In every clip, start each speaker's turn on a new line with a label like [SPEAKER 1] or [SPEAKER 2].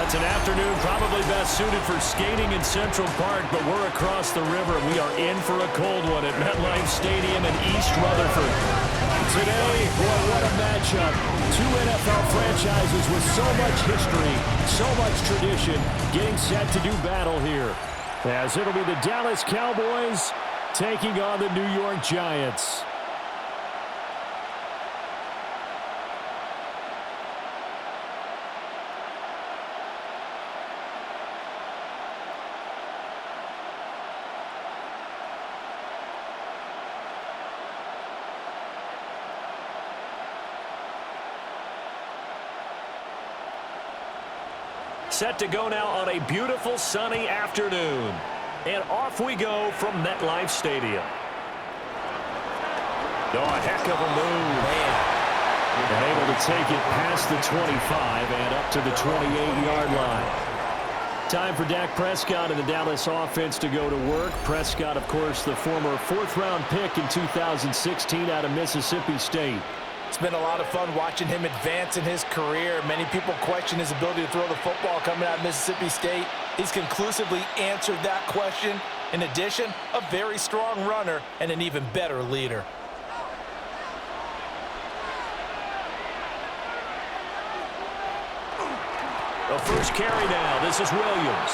[SPEAKER 1] It's an afternoon probably best suited for skating in Central Park, but we're across the river. We are in for a cold one at MetLife Stadium in East Rutherford. Today, boy, what a matchup. Two NFL franchises with so much history, so much tradition, getting set to do battle here. As it'll be the Dallas Cowboys taking on the New York Giants. Set to go now on a beautiful sunny afternoon. And off we go from MetLife Stadium. Oh, a heck of a move. And able to take it past the 25 and up to the 28-yard line. Time for Dak Prescott and the Dallas offense to go to work. Prescott, of course, the former fourth-round pick in 2016 out of Mississippi State.
[SPEAKER 2] It's been a lot of fun watching him advance in his career. Many people question his ability to throw the football coming out of Mississippi State. He's conclusively answered that question. In addition, a very strong runner and an even better leader.
[SPEAKER 1] The first carry now. This is Williams.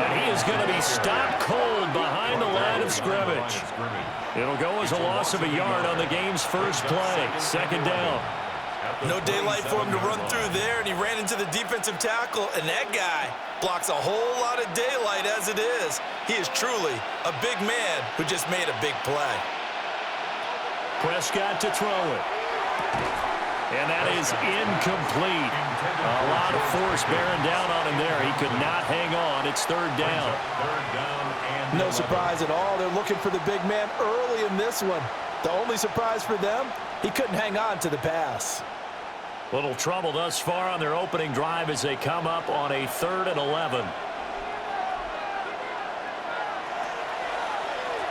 [SPEAKER 1] And he is going to be stopped cold behind the line of scrimmage. It'll go as a loss of a yard on the game's first play. Second down.
[SPEAKER 2] No daylight for him to run through there, and he ran into the defensive tackle, and that guy blocks a whole lot of daylight as it is. He is truly a big man who just made a big play.
[SPEAKER 1] Prescott to throw it. And that is incomplete. A lot of force bearing down on him there. He could not hang on. It's third down.
[SPEAKER 2] No surprise at all. They're looking for the big man early in this one. The only surprise for them, he couldn't hang on to the pass.
[SPEAKER 1] Little trouble thus far on their opening drive as they come up on a 3rd and 11.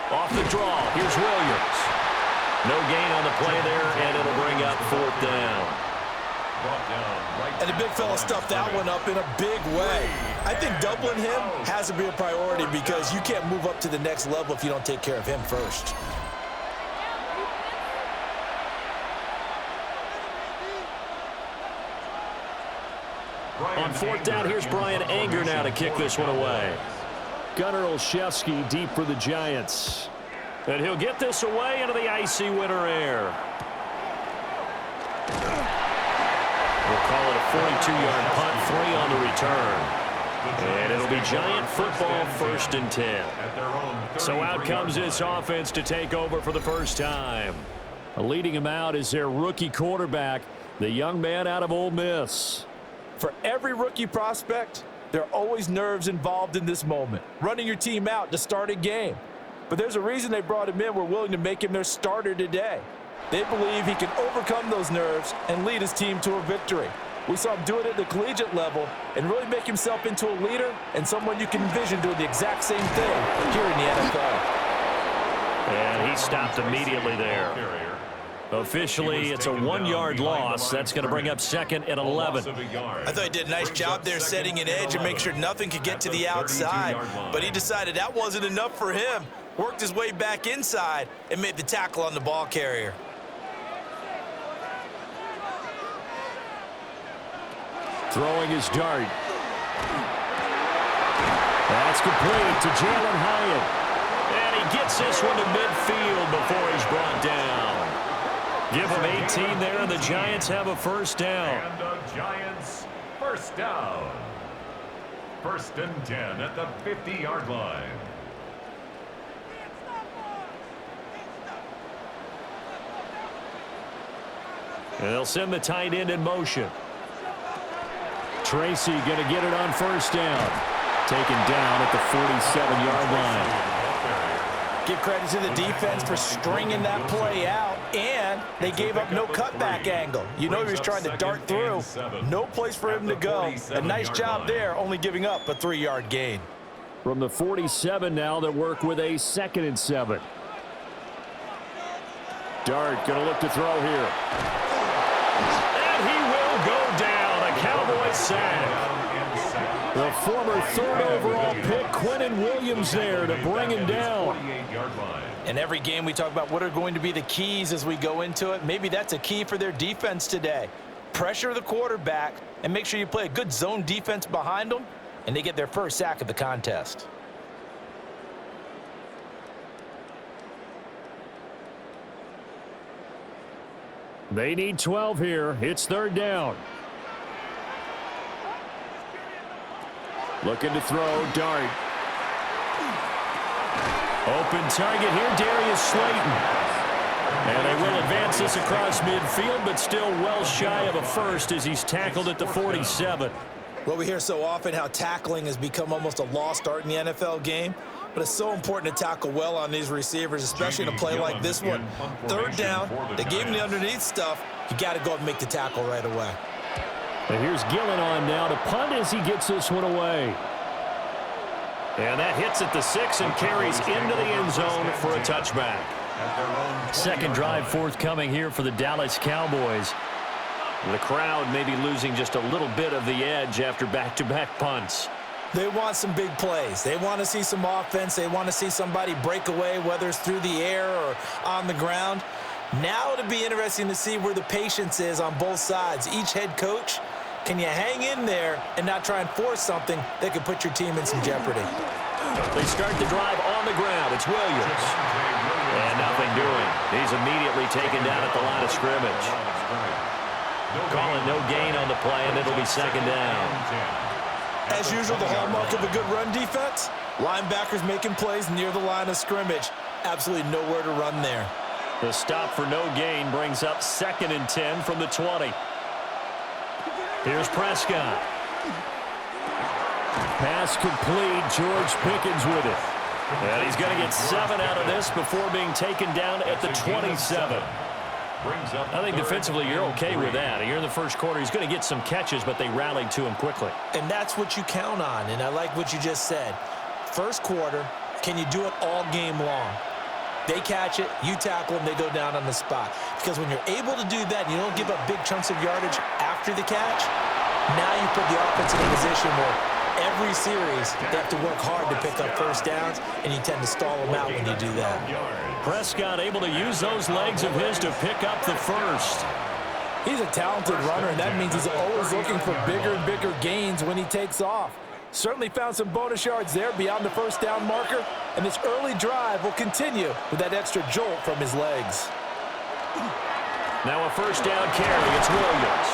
[SPEAKER 1] Off the draw. Here's Williams. No gain on the play there, and it'll bring up 4th down.
[SPEAKER 2] And the big fella stuffed that one up in a big way. I think doubling him has to be a priority because you can't move up to the next level if you don't take care of him first.
[SPEAKER 1] On 4th down, here's Brian Anger now to kick this one away. Gunnar Olszewski deep for the Giants. And he'll get this away into the icy winter air. We'll call it a 42-yard punt, 3 on the return. And it'll be Giant football, 1st and 10. So out comes this offense to take over for the first time. Leading him out is their rookie quarterback, the young man out of Ole Miss.
[SPEAKER 2] For every rookie prospect, there are always nerves involved in this moment. Running your team out to start a game. But there's a reason they brought him in. We're willing to make him their starter today. They believe he can overcome those nerves and lead his team to a victory. We saw him do it at the collegiate level and really make himself into a leader and someone you can envision doing the exact same thing here in the NFL.
[SPEAKER 1] And he stopped immediately there. Officially, it's a 1-yard loss. That's going to bring up 2nd and 11.
[SPEAKER 2] I thought he did a nice job there setting an edge and make sure nothing could get to the outside. But he decided that wasn't enough for him. Worked his way back inside and made the tackle on the ball carrier.
[SPEAKER 1] Throwing his dart. That's complete to Jalen Hyatt. And he gets this one to midfield before he's brought down. Give him 18 there, and the Giants have a first down.
[SPEAKER 3] And the Giants first down. 1st and 10 at the 50-yard line.
[SPEAKER 1] And they'll send the tight end in motion. Tracy going to get it on first down. Taken down at the 47-yard line.
[SPEAKER 2] Give credit to the defense for stringing that play out, and they gave up no cutback angle. You know he was trying to dart through. No place for him to go. A nice job there, only giving up a 3-yard gain.
[SPEAKER 1] From the 47 now, they work with a 2nd and 7. Dart going to look to throw here. And he will go down. A Cowboys sack. The former third overall pick, Quinnen Williams, there to bring him down.
[SPEAKER 2] In every game we talk about what are going to be the keys as we go into it. Maybe that's a key for their defense today. Pressure the quarterback and make sure you play a good zone defense behind them, and they get their first sack of the contest.
[SPEAKER 1] They need 12 here. It's third down. Looking to throw, dart. Open target here, Darius Slayton. And they will advance this across midfield, but still well shy of a first as he's tackled at the 47.
[SPEAKER 2] Well, we hear so often how tackling has become almost a lost art in the NFL game, but it's so important to tackle well on these receivers, especially in a play like this one. Third down, they gave him the underneath stuff. You got to go and make the tackle right away.
[SPEAKER 1] And here's Gillen on now to punt as he gets this one away. And that hits at the 6 and carries into the end zone for a touchback. Second drive forthcoming here for the Dallas Cowboys. The crowd may be losing just a little bit of the edge after back-to-back punts.
[SPEAKER 2] They want some big plays. They want to see some offense. They want to see somebody break away, whether it's through the air or on the ground. Now it'll be interesting to see where the patience is on both sides. Each head coach, can you hang in there and not try and force something that could put your team in some jeopardy?
[SPEAKER 1] They start the drive on the ground. It's Williams. And nothing doing. He's immediately taken down at the line of scrimmage. Calling no gain on the play, and it'll be second down.
[SPEAKER 2] As usual, the hallmark of a good run defense, linebackers making plays near the line of scrimmage. Absolutely nowhere to run there.
[SPEAKER 1] The stop for no gain brings up 2nd and 10 from the 20. Here's Prescott. Pass complete. George Pickens with it. And he's going to get 7 out of this before being taken down at the 27. I think defensively you're okay with that. Here in the first quarter, he's going to get some catches, but they rallied to him quickly.
[SPEAKER 2] And that's what you count on, and I like what you just said. First quarter, can you do it all game long? They catch it, you tackle them, they go down on the spot. Because when you're able to do that and you don't give up big chunks of yardage after the catch, now you put the offense in a position where every series they have to work hard to pick up first downs, and you tend to stall them out when you do that.
[SPEAKER 1] Prescott able to use those legs of his to pick up the first.
[SPEAKER 2] He's a talented runner, and that means he's always looking for bigger and bigger gains when he takes off. Certainly found some bonus yards there beyond the first down marker, and this early drive will continue with that extra jolt from his legs.
[SPEAKER 1] Now a first down carry. It's Williams.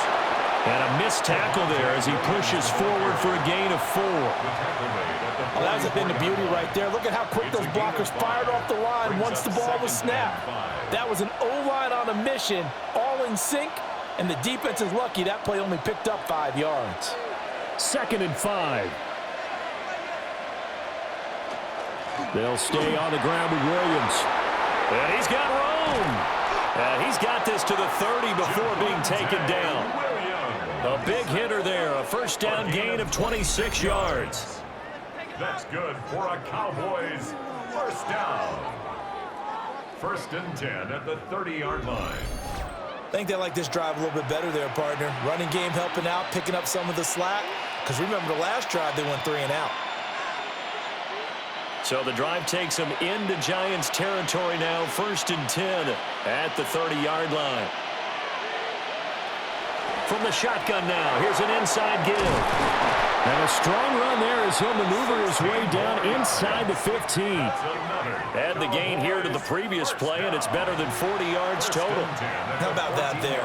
[SPEAKER 1] And a missed tackle there as he pushes forward for a gain of 4.
[SPEAKER 2] Well, that's been the beauty right there. Look at how quick those blockers fired off the line once the ball was snapped. That was an O-line on a mission, all in sync, and the defense is lucky that play only picked up 5 yards.
[SPEAKER 1] 2nd and 5. They'll stay on the ground with Williams. And he's got room. And he's got this to the 30 before being taken down. A big hitter there. A first down gain of 26 yards.
[SPEAKER 3] That's good for a Cowboys first down. 1st and 10 at the 30-yard line.
[SPEAKER 2] I think they like this drive a little bit better there, partner. Running game helping out, picking up some of the slack. Because remember the last drive, they went 3 and out.
[SPEAKER 1] So the drive takes them into Giants territory now. 1st and 10 at the 30-yard line. From the shotgun now, here's an inside give. And a strong run there as he'll maneuver his way down inside the 15. Add the gain here to the previous play, and it's better than 40 yards total.
[SPEAKER 2] How about that there?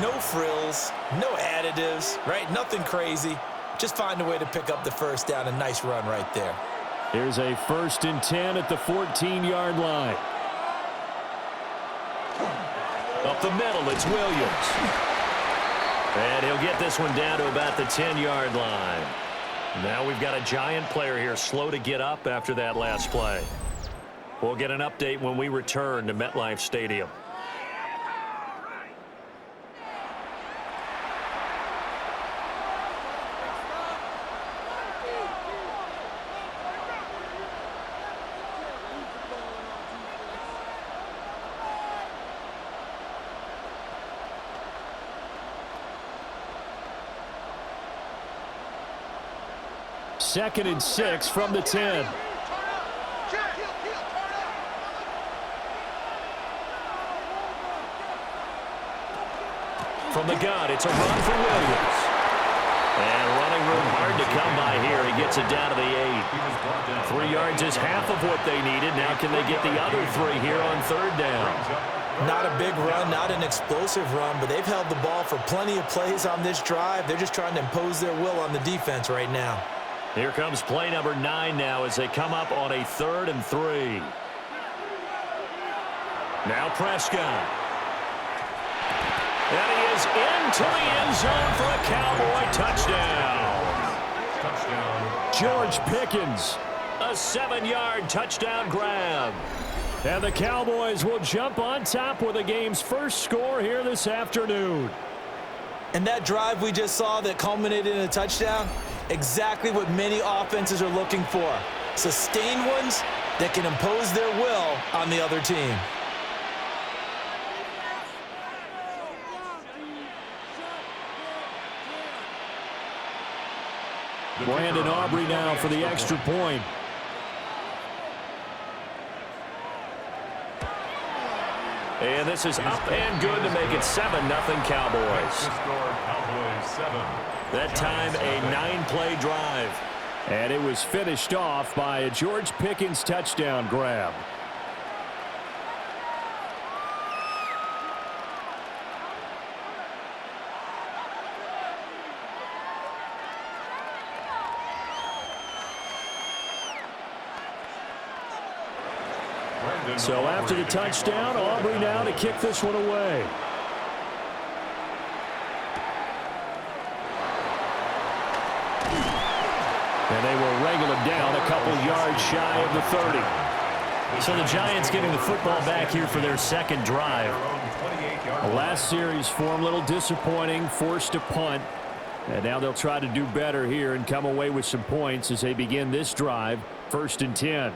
[SPEAKER 2] No frills, no additives, right? Nothing crazy. Just find a way to pick up the first down. A nice run right there.
[SPEAKER 1] Here's a 1st and 10 at the 14-yard line. Up the middle, it's Williams. And he'll get this one down to about the 10-yard line. Now we've got a Giant player here slow to get up after that last play. We'll get an update when we return to MetLife Stadium. 2nd and 6 from the 10. From the gun, it's a run for Williams. And running room hard to come by here. He gets it down to the 8. 3 yards is half of what they needed. Now can they get the other 3 here on 3rd down?
[SPEAKER 2] Not a big run, not an explosive run, but they've held the ball for plenty of plays on this drive. They're just trying to impose their will on the defense right now.
[SPEAKER 1] Here comes play number 9 now as they come up on a 3rd and 3. Now Prescott. And he is into the end zone for a Cowboy touchdown. George Pickens, a 7-yard touchdown grab. And the Cowboys will jump on top with the game's first score here this afternoon.
[SPEAKER 2] And that drive we just saw that culminated in a touchdown, exactly what many offenses are looking for. Sustained ones that can impose their will on the other team.
[SPEAKER 1] Brandon Aubrey now for the extra point. And this is up and good to make it 7-0 Cowboys. That time a 9-play drive. And it was finished off by a George Pickens touchdown grab. So after the touchdown, Aubrey now to kick this one away. And they will wrangle it down a couple yards shy of the 30. So the Giants getting the football back here for their 2nd drive. The last series for them a little disappointing, forced a punt. And now they'll try to do better here and come away with some points as they begin this drive, 1st and 10.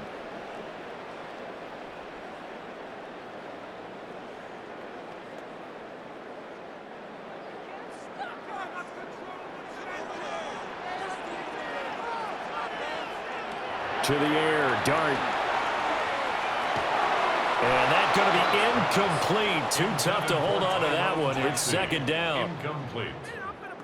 [SPEAKER 1] To the air, dart. And that's going to be incomplete. Too tough to hold on to that one. It's 2nd down.
[SPEAKER 3] Incomplete.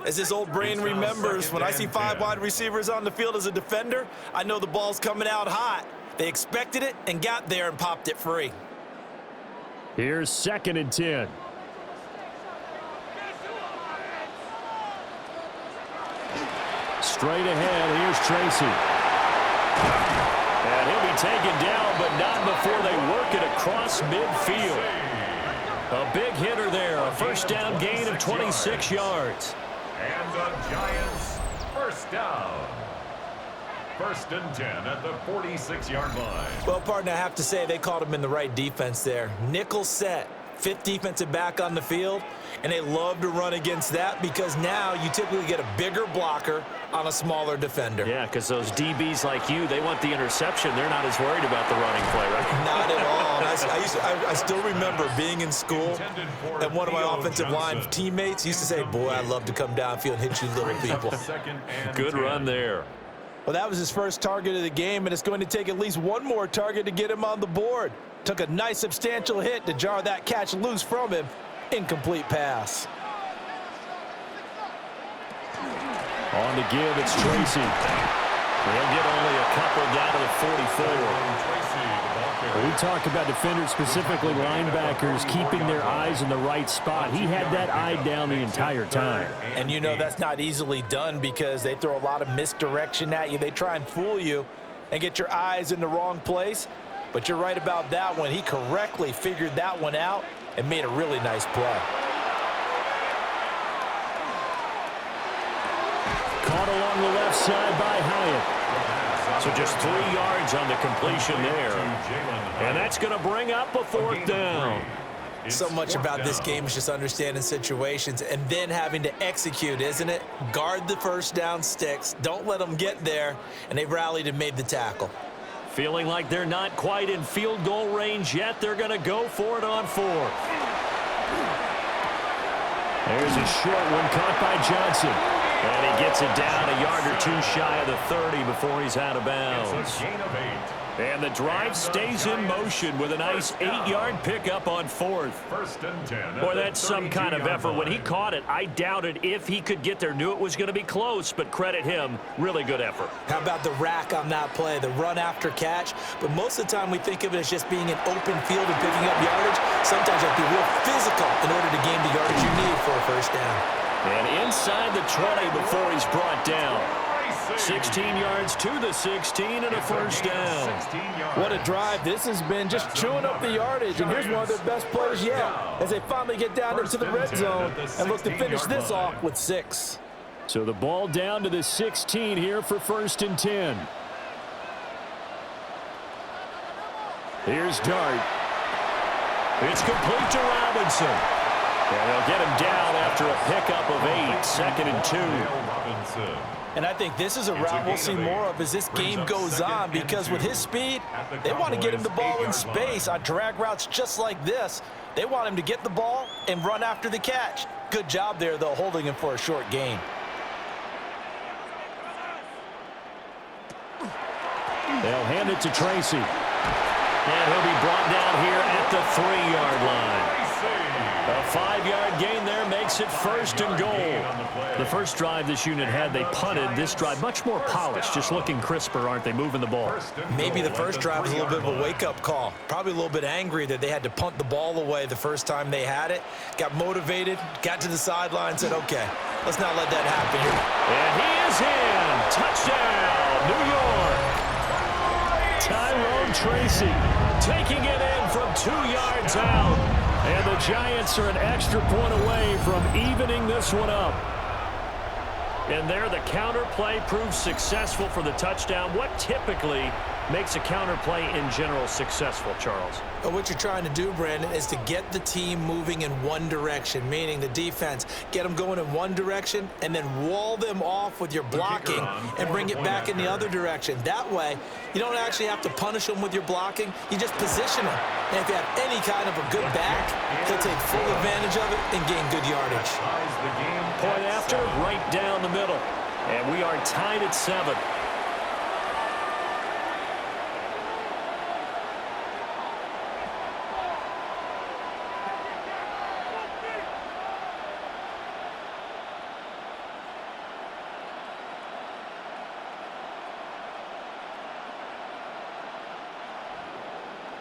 [SPEAKER 2] As this old brain remembers, when I see 5 wide receivers on the field as a defender, I know the ball's coming out hot. They expected it and got there and popped it free.
[SPEAKER 1] Here's 2nd and 10. Straight ahead, here's Tracy. And he'll be taken down, but not before they work it across midfield. A big hitter there, a 1st down gain of 26 yards.
[SPEAKER 3] And the Giants, 1st down. 1st and 10 at the 46-yard line.
[SPEAKER 2] Well, partner, I have to say they caught him in the right defense there. Nickel set, 5th defensive back on the field, and they love to run against that because now you typically get a bigger blocker on a smaller defender.
[SPEAKER 1] Yeah, because those DBs like you, they want the interception. They're not as worried about the running play, right?
[SPEAKER 2] Not at all. I still remember being in school, and one of my offensive line teammates used to say, boy, I'd love to come downfield and hit you little people.
[SPEAKER 1] Good run there.
[SPEAKER 2] Well, that was his first target of the game, and it's going to take at least one more target to get him on the board. Took a nice substantial hit to jar that catch loose from him. Incomplete pass.
[SPEAKER 1] On the give, it's Tracy. They'll get only a couple down to the 44. We talk about defenders, specifically linebackers, keeping their eyes in the right spot. He had that eye down the entire time.
[SPEAKER 2] And you know that's not easily done because they throw a lot of misdirection at you. They try and fool you and get your eyes in the wrong place. But you're right about that one. He correctly figured that one out and made a really nice play.
[SPEAKER 1] Caught along the left side by Hyatt. So just 3 yards on the completion there. And that's going to bring up a 4th down.
[SPEAKER 2] So much about this game is just understanding situations and then having to execute, isn't it? Guard the 1st down sticks. Don't let them get there. And they rallied and made the tackle.
[SPEAKER 1] Feeling like they're not quite in field goal range yet. They're going to go for it on 4th. There's a short one caught by Johnson. And he gets it down a yard or two shy of the 30 before he's out of bounds.
[SPEAKER 3] It's a gain of 8.
[SPEAKER 1] And the drive stays in motion with a nice 8-yard pickup on 4th.
[SPEAKER 3] First and 10.
[SPEAKER 1] Boy, that's some kind of effort. When he caught it, I doubted if he could get there. Knew it was going to be close, but credit him. Really good effort.
[SPEAKER 4] How about the rack on that play, the run after catch? But most of the time we think of it as just being an open field and picking up yardage. Sometimes you have to be real physical in order to gain the yardage you need for a first down.
[SPEAKER 1] And inside the 20 before he's brought down. 16 yards to the 16 and a first down.
[SPEAKER 2] What a drive this has been, just chewing up the yardage. And here's one of their best plays yet as they finally get down into the red zone and look to finish this off with 6.
[SPEAKER 1] So the ball down to the 16 here for first and 10. Here's Dart. It's complete to Robinson. And they'll get him down after a pickup of 8, second and 2.
[SPEAKER 2] And I think this is a route we'll see more of as this game goes on, because with his speed, they want to get him the ball in space on drag routes just like this. They want him to get the ball and run after the catch. Good job there, though, holding him for a short gain.
[SPEAKER 1] They'll hand it to Tracy. And he'll be brought down here at the 3-yard line. A 5-yard gain there makes it first and goal. The first drive this unit had, they punted. This drive much more polished, just looking crisper, aren't they, moving the ball?
[SPEAKER 4] Maybe the first drive was a little bit of a wake-up call. Probably a little bit angry that they had to punt the ball away the first time they had it. Got motivated, got to the sideline, said, okay, let's not let that happen here.
[SPEAKER 1] And he is in. Touchdown, New York. Tyrone Tracy taking it in from 2 yards out. And the Giants are an extra point away from evening this one up. And there the counter play proves successful for the touchdown. What typically makes a counter play in general successful, Charles?
[SPEAKER 4] But what you're trying to do, Brandon, is to get the team moving in one direction, meaning the defense, get them going in one direction and then wall them off with your blocking and bring it back in the other direction. That way, you don't actually have to punish them with your blocking. You just position them. And if you have any kind of a good back, he'll take full advantage of it and gain good yardage.
[SPEAKER 1] Point after, right down the middle. And we are tied at 7.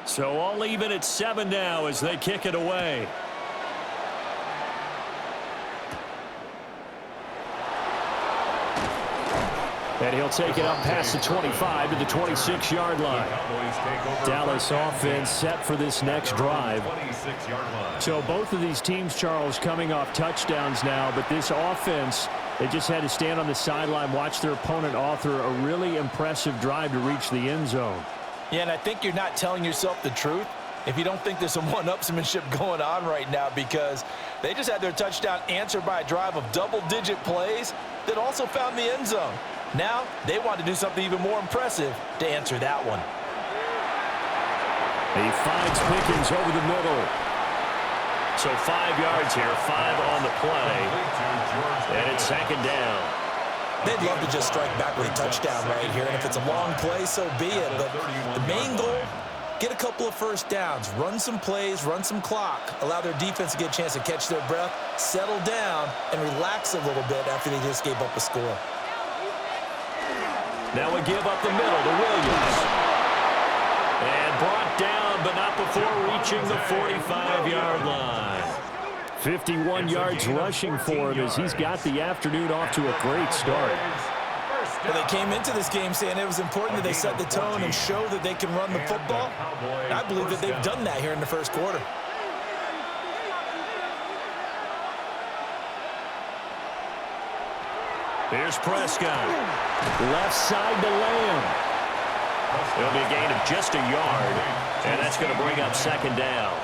[SPEAKER 1] So all even at 7 now as they kick it away. And he'll take it up past the 25 to the 26-yard line. Dallas offense set for this next drive. So both of these teams, Charles, coming off touchdowns now, but this offense, they just had to stand on the sideline, watch their opponent author a really impressive drive to reach the end zone.
[SPEAKER 2] Yeah, and I think you're not telling yourself the truth if you don't think there's some one-upsmanship going on right now, because they just had their touchdown answered by a drive of double-digit plays that also found the end zone. Now they want to do something even more impressive to answer that one.
[SPEAKER 1] He finds Pickens over the middle. So 5 yards here, 5 on the play. And it's second down.
[SPEAKER 4] They'd love to just strike back with a touchdown right here, and if it's a long play, so be it. But the main goal, get a couple of first downs, run some plays, run some clock, allow their defense to get a chance to catch their breath, settle down, and relax a little bit after they just gave up a score.
[SPEAKER 1] Now we give up the middle to Williams. And brought down, but not before reaching the 45-yard line. 51 yards rushing for him as he's got the afternoon off to a great start.
[SPEAKER 4] Well, they came into this game saying it was important that they set the tone and show that they can run the football. And I believe that they've done that here in the first quarter.
[SPEAKER 1] Here's Prescott. Left side to Lamb. It'll be a gain of just a yard, and that's going to bring up second down.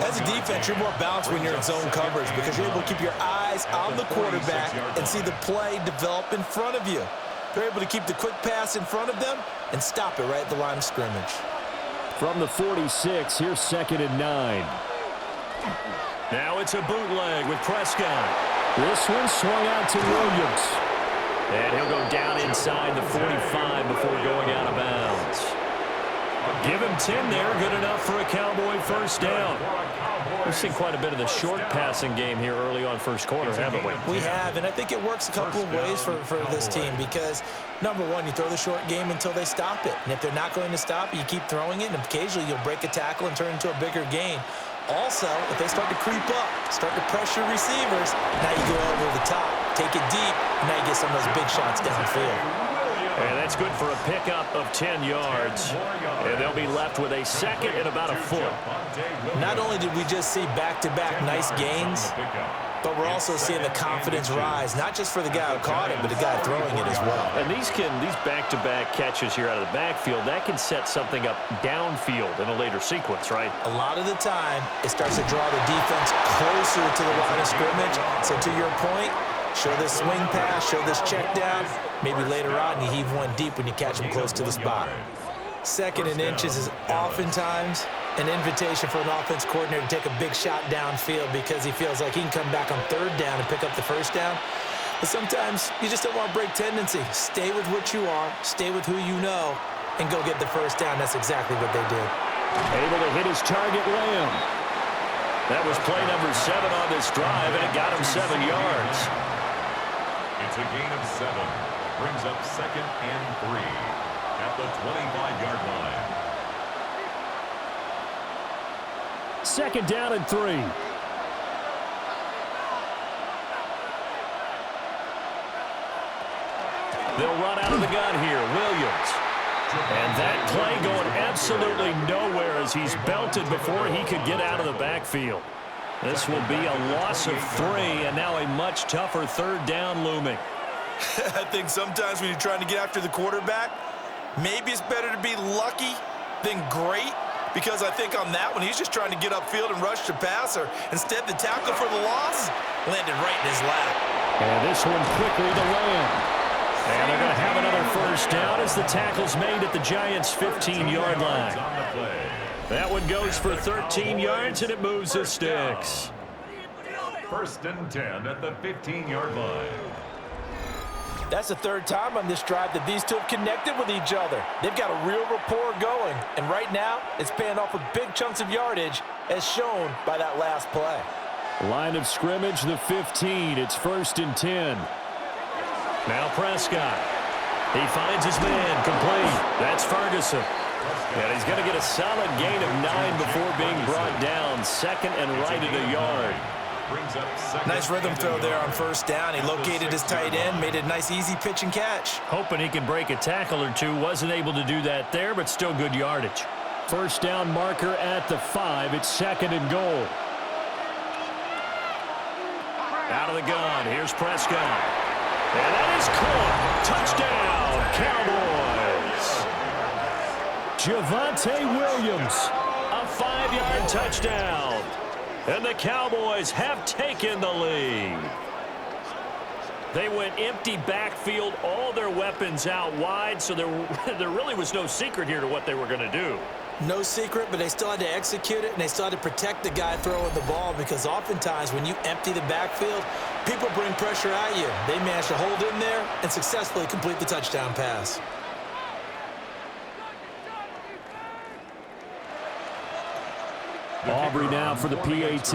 [SPEAKER 4] As a defense, you're more balanced when you're in zone coverage because you're able to keep your eyes on the quarterback and see the play develop in front of you. They're able to keep the quick pass in front of them and stop it right at the line of scrimmage.
[SPEAKER 1] From the 46, here's second and 9. Now it's a bootleg with Prescott. This one swung out to Williams. And he'll go down inside the 45 before going out of bounds. Give him 10 there. Good enough for a Cowboy first down. We've seen quite a bit of the short passing game here early on first quarter, haven't we?
[SPEAKER 4] We have, and I think it works a couple of ways for this team because, number one, you throw the short game until they stop it. And if they're not going to stop it, you keep throwing it, and occasionally you'll break a tackle and turn it into a bigger gain. Also, if they start to creep up, start to pressure receivers, now you go over the top, take it deep, and now you get some of those big shots downfield.
[SPEAKER 1] And that's good for a pickup of 10 yards. And they'll be left with a second and about a foot.
[SPEAKER 4] Not only did we just see back-to-back nice gains, but we're also seeing the confidence rise, not just for the guy who caught it, but the guy throwing it as well.
[SPEAKER 1] And these back-to-back catches here out of the backfield, that can set something up downfield in a later sequence, right?
[SPEAKER 4] A lot of the time, it starts to draw the defense closer to the line of scrimmage. So to your point, show this swing pass, show this check down. Maybe later on you heave one deep when you catch them close to the spot. Second and inches is oftentimes an invitation for an offense coordinator to take a big shot downfield because he feels like he can come back on third down and pick up the first down. But sometimes you just don't want to break tendency. Stay with what you are, stay with who you know, and go get the first down. That's exactly what they did.
[SPEAKER 1] Able to hit his target, Lamb. That was play number 7 on this drive, and it got him 7 yards.
[SPEAKER 3] It's a gain of 7. Brings up 2nd and 3 at the 25-yard line.
[SPEAKER 1] 2nd down and 3. They'll run out of the gun here. Williams. And that play going absolutely nowhere as he's belted before he could get out of the backfield. This will be a loss of 3, and now a much tougher third down looming.
[SPEAKER 4] I think sometimes when you're trying to get after the quarterback, maybe it's better to be lucky than great, because I think on that one, he's just trying to get upfield and rush the passer. Instead, the tackle for the loss landed right in his lap.
[SPEAKER 1] And this one quickly to Lamb. And they're going to have another first down as the tackle's made at the Giants' 15-yard line. That one goes for 13 yards, and it moves the sticks.
[SPEAKER 3] 1st and 10 at the 15-yard line.
[SPEAKER 2] That's the third time on this drive that these two have connected with each other. They've got a real rapport going, and right now it's paying off with big chunks of yardage as shown by that last play.
[SPEAKER 1] Line of scrimmage, the 15. It's 1st and 10. Now Prescott. He finds his man complete. That's Ferguson. And he's going to get a solid gain of 9 before being brought down. 2nd and right at a yard.
[SPEAKER 4] Nice rhythm throw there on first down. He located his tight end, made a nice easy pitch and catch.
[SPEAKER 1] Hoping he can break a tackle or two. Wasn't able to do that there, but still good yardage. First down marker at the 5. It's 2nd and goal. Out of the gun. Here's Prescott. And that is caught. Touchdown, Cowboys. Javonte Williams, a 5-yard touchdown. And the Cowboys have taken the lead. They went empty backfield, all their weapons out wide, so there really was no secret here to what they were going to do.
[SPEAKER 4] No secret, but they still had to execute it, and they still had to protect the guy throwing the ball because oftentimes when you empty the backfield, people bring pressure at you. They managed to hold in there and successfully complete the touchdown pass.
[SPEAKER 1] Aubrey now for the PAT.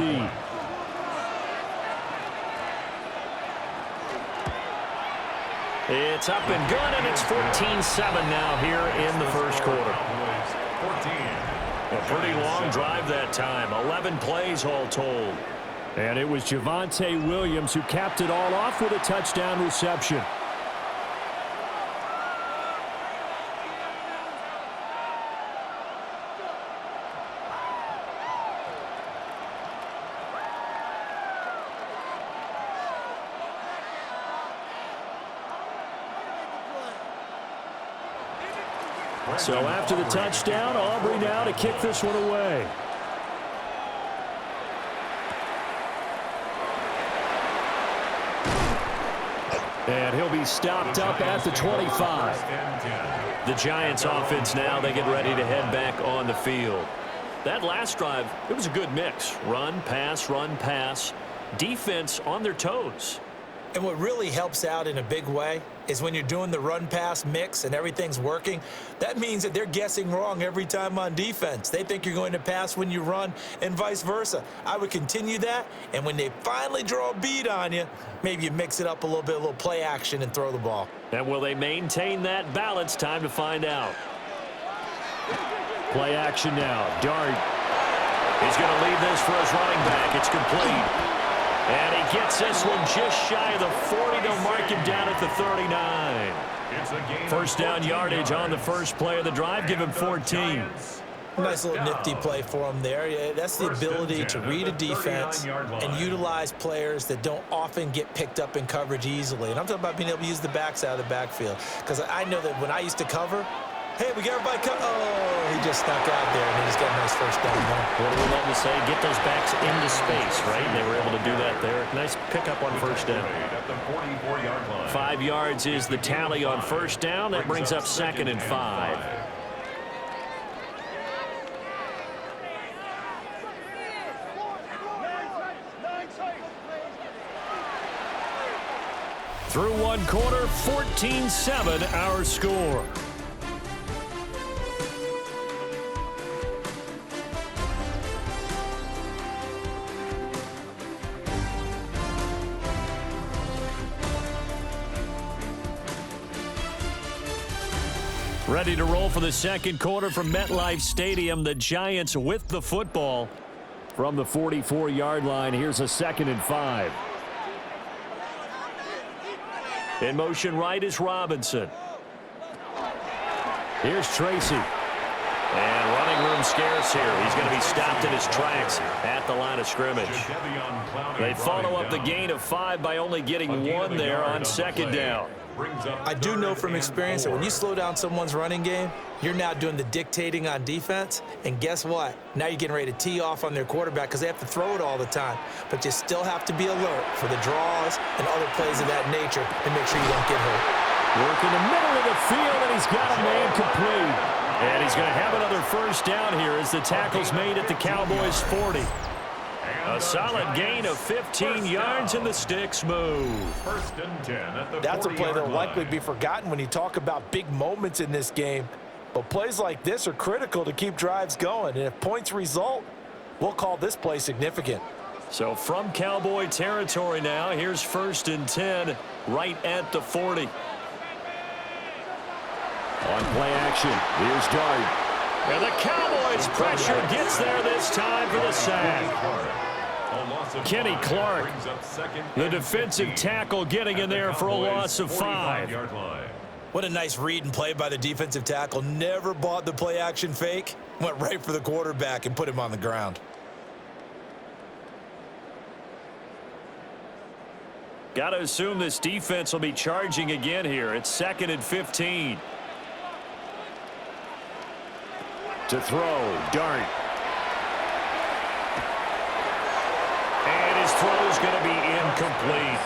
[SPEAKER 1] It's up and good, and it's 14-7 now here in the first quarter. A pretty long drive that time. 11 plays all told. And it was Javonte Williams who capped it all off with a touchdown reception. So after the touchdown, Aubrey now to kick this one away. And he'll be stopped up at the 25. The Giants offense now, they get ready to head back on the field. That last drive, it was a good mix. Run, pass, defense on their toes.
[SPEAKER 4] And what really helps out in a big way is when you're doing the run-pass mix and everything's working, that means that they're guessing wrong every time on defense. They think you're going to pass when you run and vice versa. I would continue that, and when they finally draw a bead on you, maybe you mix it up a little play action and throw the ball.
[SPEAKER 1] And will they maintain that balance? Time to find out. Play action now. Dart. He's going to leave this for his running back. It's complete. And he gets this one just shy of the 40. They'll mark him down at the 39. First down yardage on the first play of the drive. Give him 14.
[SPEAKER 4] Nice little nifty play for him there. Yeah, that's the ability to read a defense and utilize players that don't often get picked up in coverage easily. And I'm talking about being able to use the backs out of the backfield. Because I know that when I used to cover, hey, we got everybody covered. Oh, he just snuck out there, and he just got a nice first down there.
[SPEAKER 1] What do we love to say? Get those backs into space, right? And they were able to do that there. Nice pickup on first down. 5 yards is the tally on first down. That brings up 2nd and 5. Through one quarter, 14-7 our score. Ready to roll for the second quarter from MetLife Stadium. The Giants with the football from the 44-yard line. Here's a 2nd and 5. In motion right is Robinson. Here's Tracy. And running room scarce here. He's going to be stopped in his tracks at the line of scrimmage. They follow up the gain of 5 by only getting 1 there on 2nd down.
[SPEAKER 4] I do know from experience that when you slow down someone's running game, you're now doing the dictating on defense. And guess what? Now you're getting ready to tee off on their quarterback because they have to throw it all the time. But you still have to be alert for the draws and other plays of that nature and make sure you don't get hurt.
[SPEAKER 1] Work in the middle of the field, and he's got a man complete. And he's going to have another first down here as the tackle's made at the Cowboys' 40. A solid gain of 15 yards, and the sticks move.
[SPEAKER 2] That's a play that will likely be forgotten when you talk about big moments in this game. But plays like this are critical to keep drives going. And if points result, we'll call this play significant.
[SPEAKER 1] So from Cowboy territory now, here's 1st and 10 right at the 40. On play action, here's Dart. And the Cowboys pressure gets there this time for the sack. Kenny Clark, the defensive tackle, getting in there for a loss of 5.
[SPEAKER 4] What a nice read and play by the defensive tackle. Never bought the play action fake. Went right for the quarterback and put him on the ground.
[SPEAKER 1] Got to assume this defense will be charging again here. It's 2nd and 15. To throw, Dart. And his throw's going to be incomplete.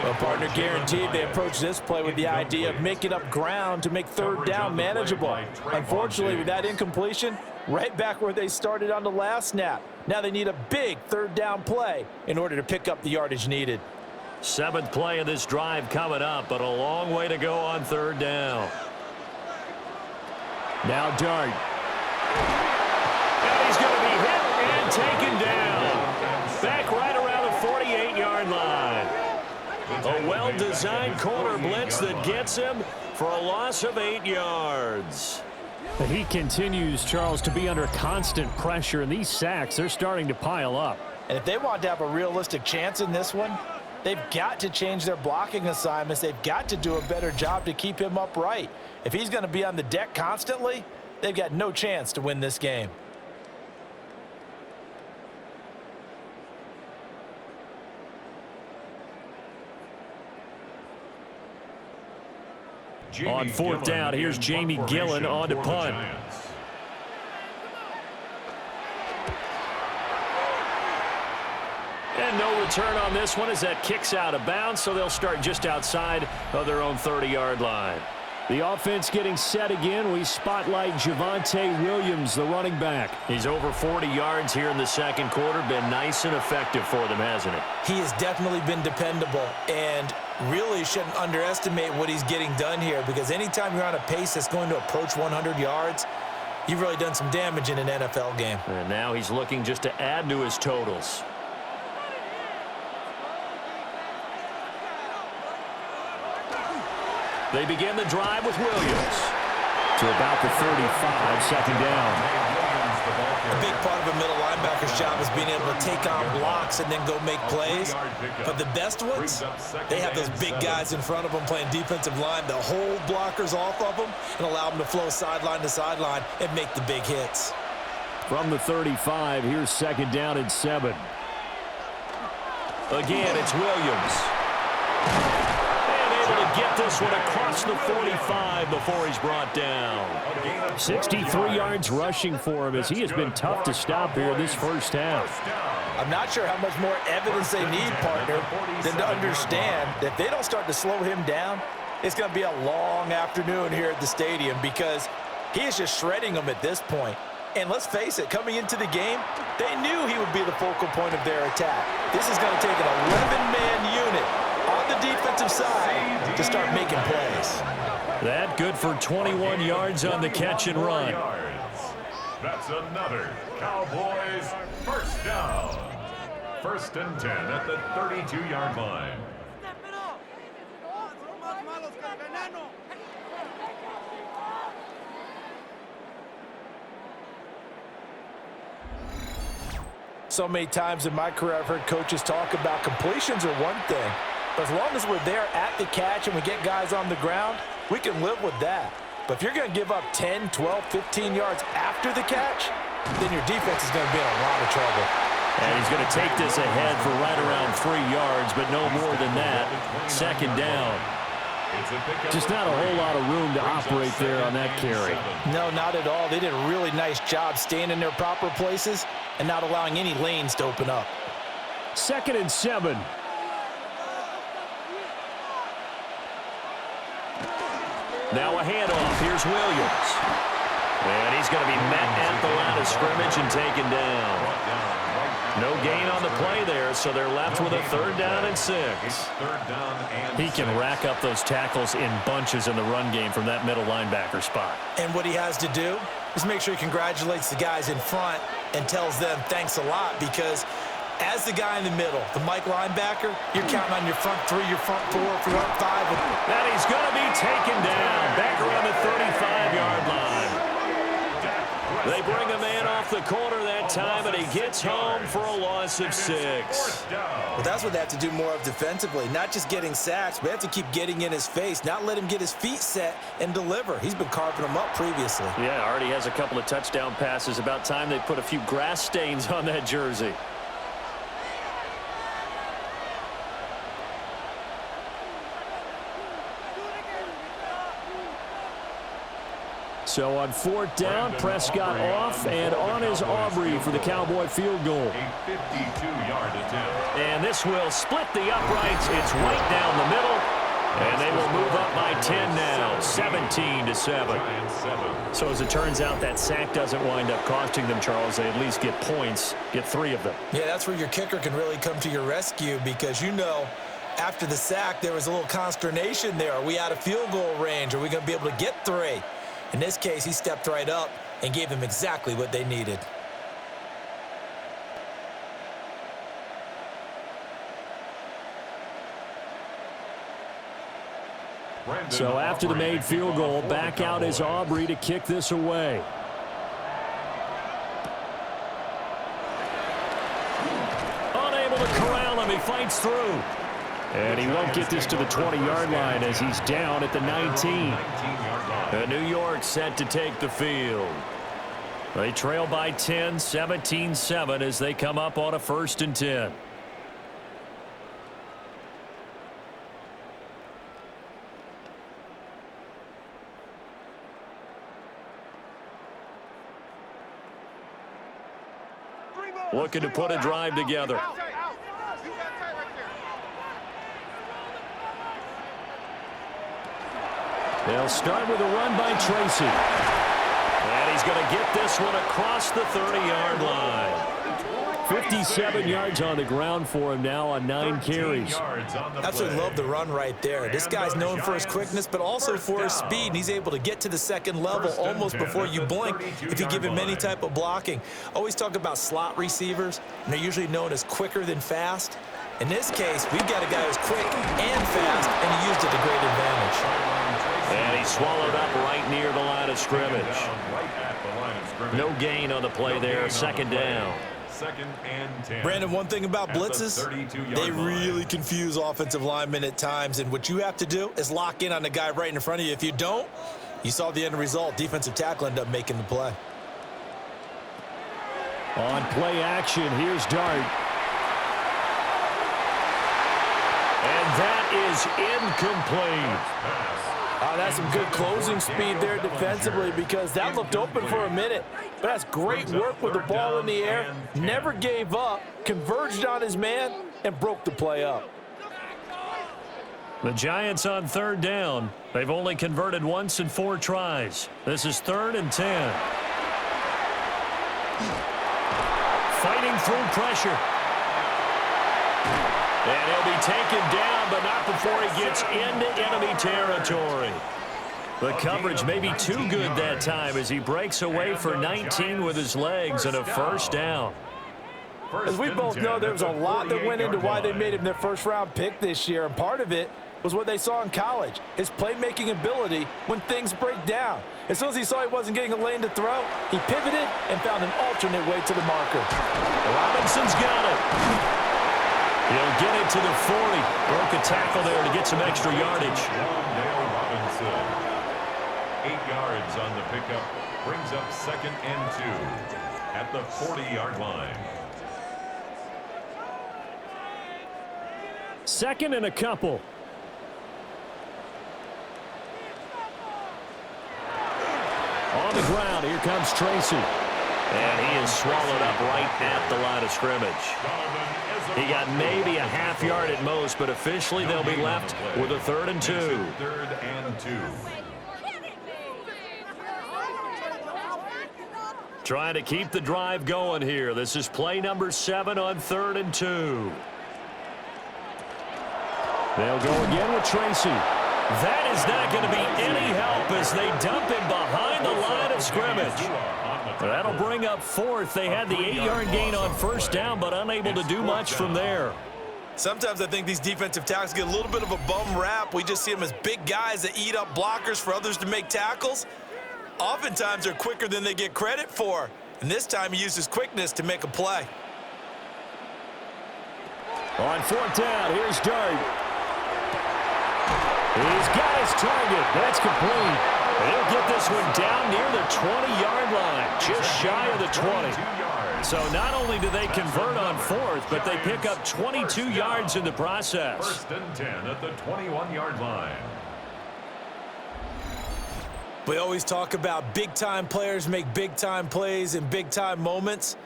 [SPEAKER 2] Well, partner, guaranteed they approach this play with the idea of making up ground to make 3rd down manageable. Unfortunately, with that incompletion, right back where they started on the last snap. Now they need a big 3rd down play in order to pick up the yardage needed.
[SPEAKER 1] 7th play of this drive coming up, but a long way to go on 3rd down. Now Dart. And he's going to be hit and taken down. Back right around the 48-yard line. A well-designed corner blitz that gets him for a loss of 8 yards.
[SPEAKER 5] But he continues, Charles, to be under constant pressure, and these sacks, they're starting to pile up.
[SPEAKER 2] And if they want to have a realistic chance in this one, they've got to change their blocking assignments. They've got to do a better job to keep him upright. If he's going to be on the deck constantly, they've got no chance to win this game.
[SPEAKER 1] On 4th down, here's Jamie Gillen on to punt. And no return on this one as that kicks out of bounds, so they'll start just outside of their own 30-yard line.
[SPEAKER 5] The offense getting set again. We spotlight Javonte Williams, the running back.
[SPEAKER 1] He's over 40 yards here in the second quarter. Been nice and effective for them, hasn't he?
[SPEAKER 4] He has definitely been dependable, and really shouldn't underestimate what he's getting done here, because anytime you're on a pace that's going to approach 100 yards, you've really done some damage in an NFL game.
[SPEAKER 1] And now he's looking just to add to his totals. They begin the drive with Williams.
[SPEAKER 5] To about the 35, second down.
[SPEAKER 4] A big part of a middle linebacker's job is being able to take on blocks and then go make plays. But the best ones, they have those big guys in front of them playing defensive line that hold blockers off of them and allow them to flow sideline to sideline and make the big hits.
[SPEAKER 5] From the 35, here's second down and 7.
[SPEAKER 1] Again, it's Williams. And able to get this one across the 45 before he's brought down.
[SPEAKER 5] 63 yards rushing for him, as he has been tough to stop here this first half.
[SPEAKER 2] I'm not sure how much more evidence they need, partner, than to understand that if they don't start to slow him down, it's going to be a long afternoon here at the stadium, because he is just shredding them at this point. And let's face it, coming into the game, they knew he would be the focal point of their attack. This is going to take an 11-man unit on the defensive side to start making plays.
[SPEAKER 1] That good for 21 yards on the catch and run.
[SPEAKER 3] That's another Cowboys first down. 1st and 10 at the 32-yard line.
[SPEAKER 2] So many times in my career, I've heard coaches talk about completions are one thing, but as long as we're there at the catch and we get guys on the ground, we can live with that. But if you're going to give up 10, 12, 15 yards after the catch, then your defense is going to be in a lot of trouble.
[SPEAKER 1] And he's going to take this ahead for right around 3 yards, but no more than that. Second down.
[SPEAKER 5] Just not a whole lot of room to operate there on that carry.
[SPEAKER 2] No, not at all. They did a really nice job staying in their proper places and not allowing any lanes to open up.
[SPEAKER 5] 2nd and 7.
[SPEAKER 1] Now a handoff. Here's Williams. And he's going to be met at the line of scrimmage and taken down. No gain on the play there, so they're left with a 3rd down and 6.
[SPEAKER 5] He can rack up those tackles in bunches in the run game from that middle linebacker spot.
[SPEAKER 4] And what he has to do is make sure he congratulates the guys in front and tells them thanks a lot, because as the guy in the middle, the Mike linebacker, you're counting on your front 3, your front 4, front 5.
[SPEAKER 1] And he's going to be taken down back around the 35-yard line. They bring a man off the corner that time, and he gets home for a loss of 6.
[SPEAKER 4] Well, that's what they have to do more of defensively, not just getting sacks, but they have to keep getting in his face, not let him get his feet set and deliver. He's been carving them up previously.
[SPEAKER 1] Yeah, already has a couple of touchdown passes. About time they put a few grass stains on that jersey.
[SPEAKER 5] So on 4th down, Prescott off, and on is Aubrey for the Cowboy field goal.
[SPEAKER 3] A 52-yard attempt.
[SPEAKER 1] And this will split the uprights. It's right down the middle. And they will move up by 10 now, 17-7. So as it turns out, that sack doesn't wind up costing them, Charles. They at least get points, get 3 of them.
[SPEAKER 4] Yeah, that's where your kicker can really come to your rescue, because you know after the sack there was a little consternation there. Are we out of field goal range? Are we going to be able to get 3? In this case, he stepped right up and gave them exactly what they needed.
[SPEAKER 5] So after the made field goal, back out is Aubrey to kick this away.
[SPEAKER 1] Unable to corral him. He fights through.
[SPEAKER 5] And he won't get this to the 20-yard line as he's down at the 19.
[SPEAKER 1] New York set to take the field. They trail by 10, 17-7 as they come up on a 1st and 10. Looking to put a drive together.
[SPEAKER 5] They'll start with a run by Tracy. And he's going to get this one across the 30-yard line. 57 yards on the ground for him now on 9 carries.
[SPEAKER 4] Absolutely love the run right there. This guy's known for his quickness, but also for his speed. And he's able to get to the second level almost before you blink if you give him any type of blocking. Always talk about slot receivers, and they're usually known as quicker than fast. In this case, we've got a guy who's quick and fast, and he used it to great advantage.
[SPEAKER 5] And he swallowed up right near the line of scrimmage. No gain on the play there, second down.
[SPEAKER 3] Second and 10.
[SPEAKER 4] Brandon, one thing about blitzes, they really confuse offensive linemen at times, and what you have to do is lock in on the guy right in front of you. If you don't, you saw the end result. Defensive tackle ended up making the play.
[SPEAKER 5] On play action, here's Dart. And that is incomplete.
[SPEAKER 2] Oh, that's some good closing speed there defensively because that looked open for a minute. But that's great work with the ball in the air. Never gave up, converged on his man, and broke the play up.
[SPEAKER 5] The Giants on third down. They've only converted once in 4 tries. This is 3rd and 10. Fighting through pressure. And he'll be taken down, but not before he gets into enemy territory. The coverage may be too good that time as he breaks away for 19 with his legs and a first down.
[SPEAKER 2] As we both know, there was a lot that went into why they made him their first-round pick this year, and part of it was what they saw in college, his playmaking ability when things break down. As soon as he saw he wasn't getting a lane to throw, he pivoted and found an alternate way to the marker.
[SPEAKER 5] Robinson's got it. He'll get it to the 40. Broke a tackle there to get some extra yardage.
[SPEAKER 3] Robinson. 8 yards on the pickup. Brings up 2nd and 2 at the 40-yard line.
[SPEAKER 5] 2nd and a couple. On the ground, here comes Tracy. And he is swallowed up right at the line of scrimmage. He got maybe a half yard at most, but officially they'll be left with a 3rd and 2.
[SPEAKER 3] 3rd and 2.
[SPEAKER 5] Trying to keep the drive going here. This is play number 7 on 3rd and 2. They'll go again with Tracy. That is not going to be any help as they dump him behind the line of scrimmage. That'll bring up 4th. They had the 8-yard gain on first down, but unable to do much from there.
[SPEAKER 4] Sometimes I think these defensive tackles get a little bit of a bum rap. We just see them as big guys that eat up blockers for others to make tackles. Oftentimes they're quicker than they get credit for. And this time he uses quickness to make a play.
[SPEAKER 5] On 4th down, here's Dart. He's got his target. That's complete. He'll get this one down near the 20-yard line, just shy of the 20. So not only do they convert on 4th, but they pick up 22 yards in the process.
[SPEAKER 3] 1st and 10 at the 21-yard line.
[SPEAKER 4] We always talk about big-time players make big-time plays in big-time moments.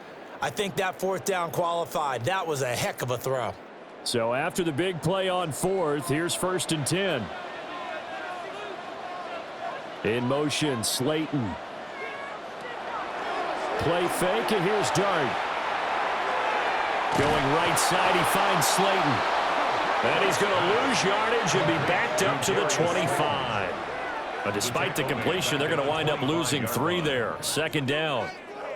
[SPEAKER 4] I think that 4th down qualified. That was a heck of a throw.
[SPEAKER 5] So after the big play on 4th, here's 1st and 10. In motion, Slayton. Play fake, and here's Dart. Going right side, he finds Slayton. And he's going to lose yardage and be backed up to the 25. But despite the completion, they're going to wind up losing 3 there. 2nd down.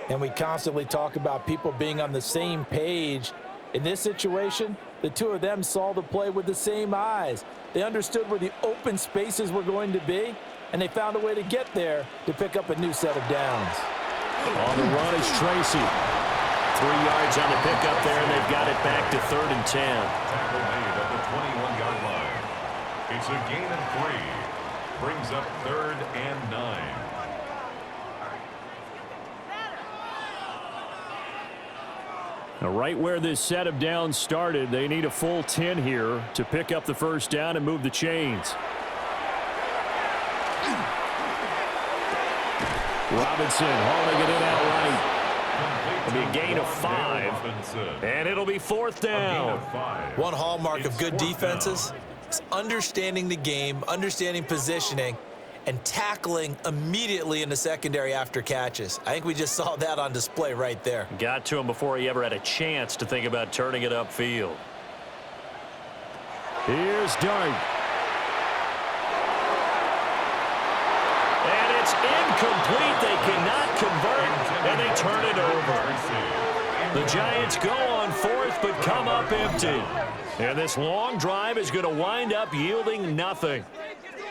[SPEAKER 2] And we constantly talk about people being on the same page. In this situation, the two of them saw the play with the same eyes. They understood where the open spaces were going to be, and they found a way to get there to pick up a new set of downs.
[SPEAKER 5] On the run is Tracy. 3 yards on the pickup there, and they've got it back to 3rd and 10.
[SPEAKER 3] Tackle made at the 21-yard line. It's a gain of 3. Brings up 3rd and 9.
[SPEAKER 5] Now, right where this set of downs started, they need a full 10 here to pick up the first down and move the chains. Robinson hauling it in outright. It'll be a gain of 5, and it'll be 4th down.
[SPEAKER 4] One hallmark of good defenses is understanding the game, understanding positioning, and tackling immediately in the secondary after catches. I think we just saw that on display right there.
[SPEAKER 5] Got to him before he ever had a chance to think about turning it upfield.
[SPEAKER 1] Here's Dart.
[SPEAKER 5] And it's incomplete. They cannot convert, and they turn it over. The Giants go on fourth, but come up empty. And this long drive is going to wind up yielding nothing.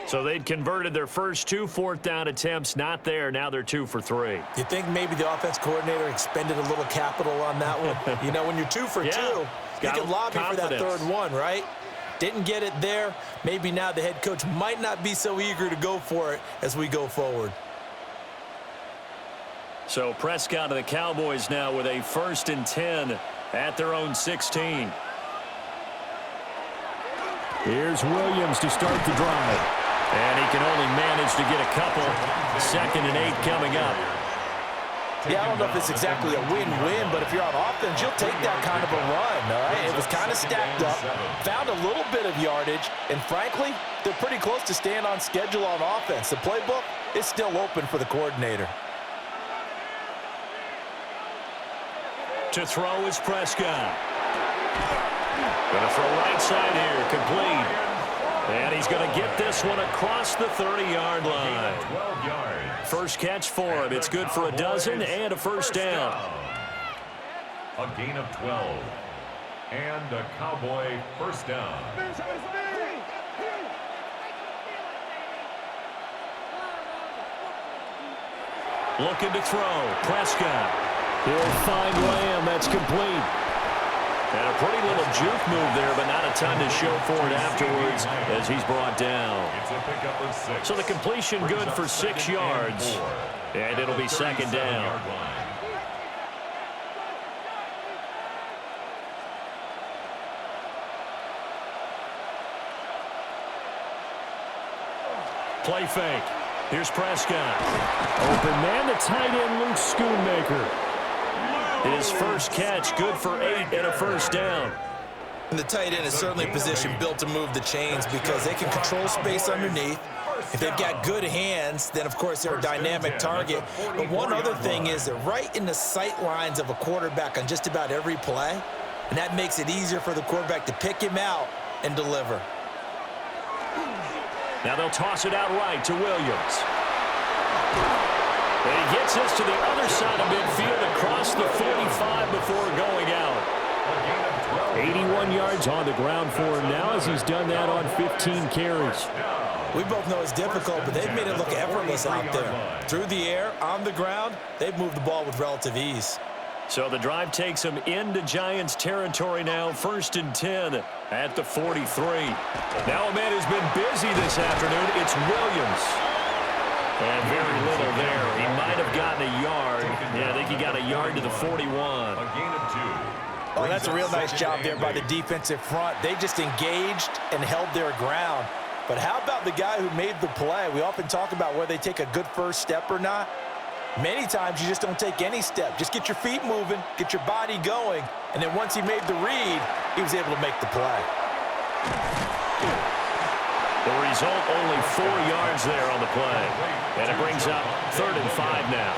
[SPEAKER 5] So they'd converted their first 2 fourth-down attempts. Not there. Now they're 2 for 3.
[SPEAKER 4] You think maybe the offense coordinator expended a little capital on that one? You know, when you're 2 for 2, you can lobby for that third one, right? Didn't get it there. Maybe now the head coach might not be so eager to go for it as we go forward.
[SPEAKER 5] So Prescott of the Cowboys now with a 1st and 10 at their own 16.
[SPEAKER 1] Here's Williams to start the drive.
[SPEAKER 5] And he can only manage to get a couple. 2nd and 8 coming up.
[SPEAKER 2] Yeah, I don't know if it's exactly a win-win, but if you're on offense, you'll take that kind of a run, all right? It was kind of stacked up, found a little bit of yardage, and frankly, they're pretty close to staying on schedule on offense. The playbook is still open for the coordinator.
[SPEAKER 5] To throw is Prescott. Going to throw right side here, complete. And he's going to get this one across the 30-yard line.
[SPEAKER 3] 12 yards.
[SPEAKER 5] First catch for him. It's good for a dozen and a first down.
[SPEAKER 3] A gain of 12. And a Cowboy first down.
[SPEAKER 5] Looking to throw. Prescott.
[SPEAKER 1] He'll find Lamb. That's complete.
[SPEAKER 5] And a pretty little juke move there, but not a ton to show for it afterwards as he's brought down.
[SPEAKER 3] It's a pickup of 6.
[SPEAKER 5] So the completion good for 6 yards. And it'll be 2nd down. Play fake. Here's Prescott.
[SPEAKER 1] Open man, the tight end, Luke Schoonmaker.
[SPEAKER 5] His first catch, good for 8 and a first down.
[SPEAKER 4] And the tight end is certainly a position built to move the chains because they can control space underneath. If they've got good hands, then, of course, they're a dynamic target. But one other thing is they're right in the sight lines of a quarterback on just about every play, and that makes it easier for the quarterback to pick him out and deliver.
[SPEAKER 5] Now they'll toss it out right to Williams. And he gets this to the other side of midfield across the 45 before going out.
[SPEAKER 1] 81 yards on the ground for him now as he's done that on 15 carries.
[SPEAKER 4] We both know it's difficult, but they've made it look effortless out there. Through the air, on the ground, they've moved the ball with relative ease.
[SPEAKER 5] So the drive takes them into Giants territory now, 1st and 10 at the 43. Now a man who's been busy this afternoon, it's Williams. And very little there. He might have gotten a yard. Yeah, I think he got a yard to the 41.
[SPEAKER 3] A gain of 2.
[SPEAKER 2] Oh, that's a real nice job there by the defensive front. They just engaged and held their ground. But how about the guy who made the play? We often talk about whether they take a good first step or not. Many times you just don't take any step. Just get your feet moving, get your body going, and then once he made the read, he was able to make the play.
[SPEAKER 5] The result, only 4 yards there on the play. And it brings up 3rd and 5 now.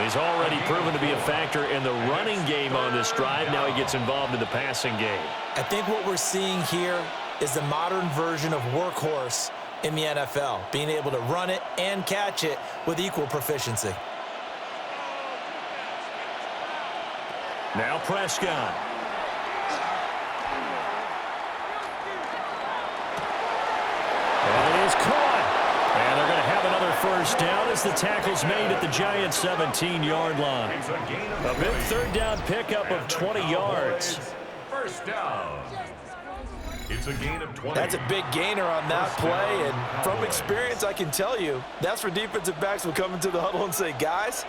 [SPEAKER 5] He's already proven to be a factor in the running game on this drive. Now he gets involved in the passing game.
[SPEAKER 4] I think what we're seeing here is the modern version of workhorse in the NFL, being able to run it and catch it with equal proficiency.
[SPEAKER 5] Now Prescott.
[SPEAKER 1] And it is caught.
[SPEAKER 5] And they're going to have another first down as the tackle's made at the Giants' 17-yard line. A big 3rd down pickup of 20 yards.
[SPEAKER 3] First down. It's a gain of 20.
[SPEAKER 2] That's a big gainer on that play, and from experience, I can tell you, that's where defensive backs will come into the huddle and say, guys,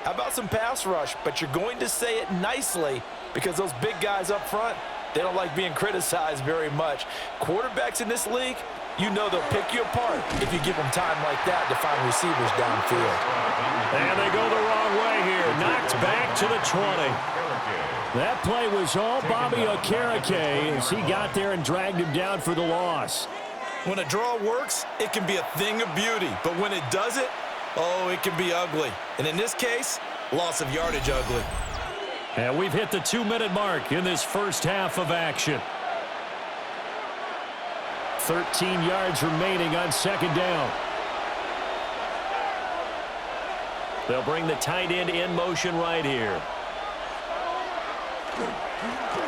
[SPEAKER 2] how about some pass rush? But you're going to say it nicely because those big guys up front, they don't like being criticized very much. Quarterbacks in this league, you know they'll pick you apart if you give them time like that to find receivers downfield.
[SPEAKER 5] And they go the wrong way here. Knocked back to the 20.
[SPEAKER 1] That play was all Bobby Okereke as he got there and dragged him down for the loss.
[SPEAKER 4] When a draw works, it can be a thing of beauty. But when it doesn't, oh, it can be ugly. And in this case, loss of yardage ugly.
[SPEAKER 5] And we've hit the 2-minute mark in this first half of action. 13 yards remaining on second down. They'll bring the tight end in motion right here.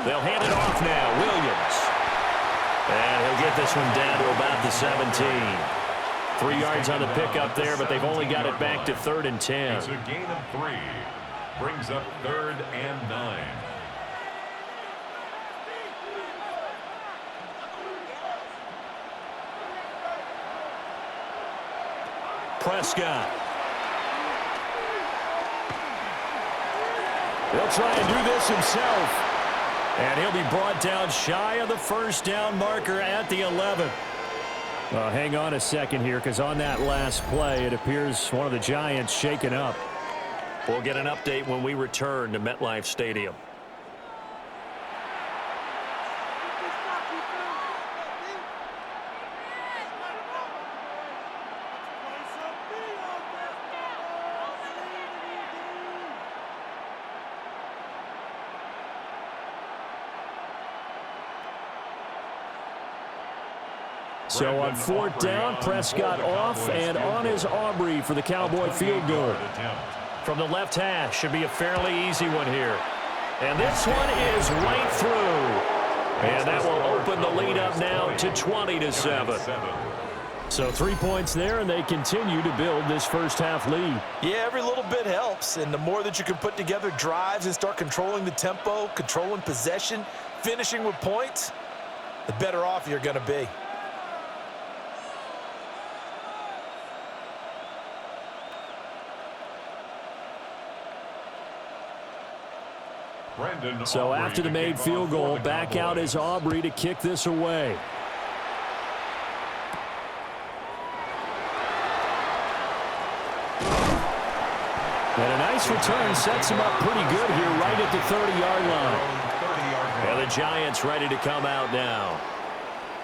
[SPEAKER 5] They'll hand it off now. Williams. And he'll get this one down to about the 17. 3 yards on the pickup there, but they've only got it back to 3rd and 10.
[SPEAKER 3] It's a gain of 3. Brings up 3rd and 9.
[SPEAKER 5] Prescott. He'll try and do this himself. And he'll be brought down shy of the first down marker at the 11. Hang on a second here, because on that last play, it appears one of the Giants shaken up. We'll get an update when we return to MetLife Stadium. So on 4th down, Prescott off and on is Aubrey for the Cowboy field goal. From the left hash, should be a fairly easy one here. And this one is right through. And that will open the lead up now to 20-7. So 3 points there, and they continue to build this first half lead.
[SPEAKER 4] Yeah, every little bit helps. And the more that you can put together drives and start controlling the tempo, controlling possession, finishing with points, the better off you're going to be.
[SPEAKER 5] So after the made field goal, back out is Aubrey to kick this away. And a nice return sets him up pretty good here right at the 30-yard line. And the Giants ready to come out now.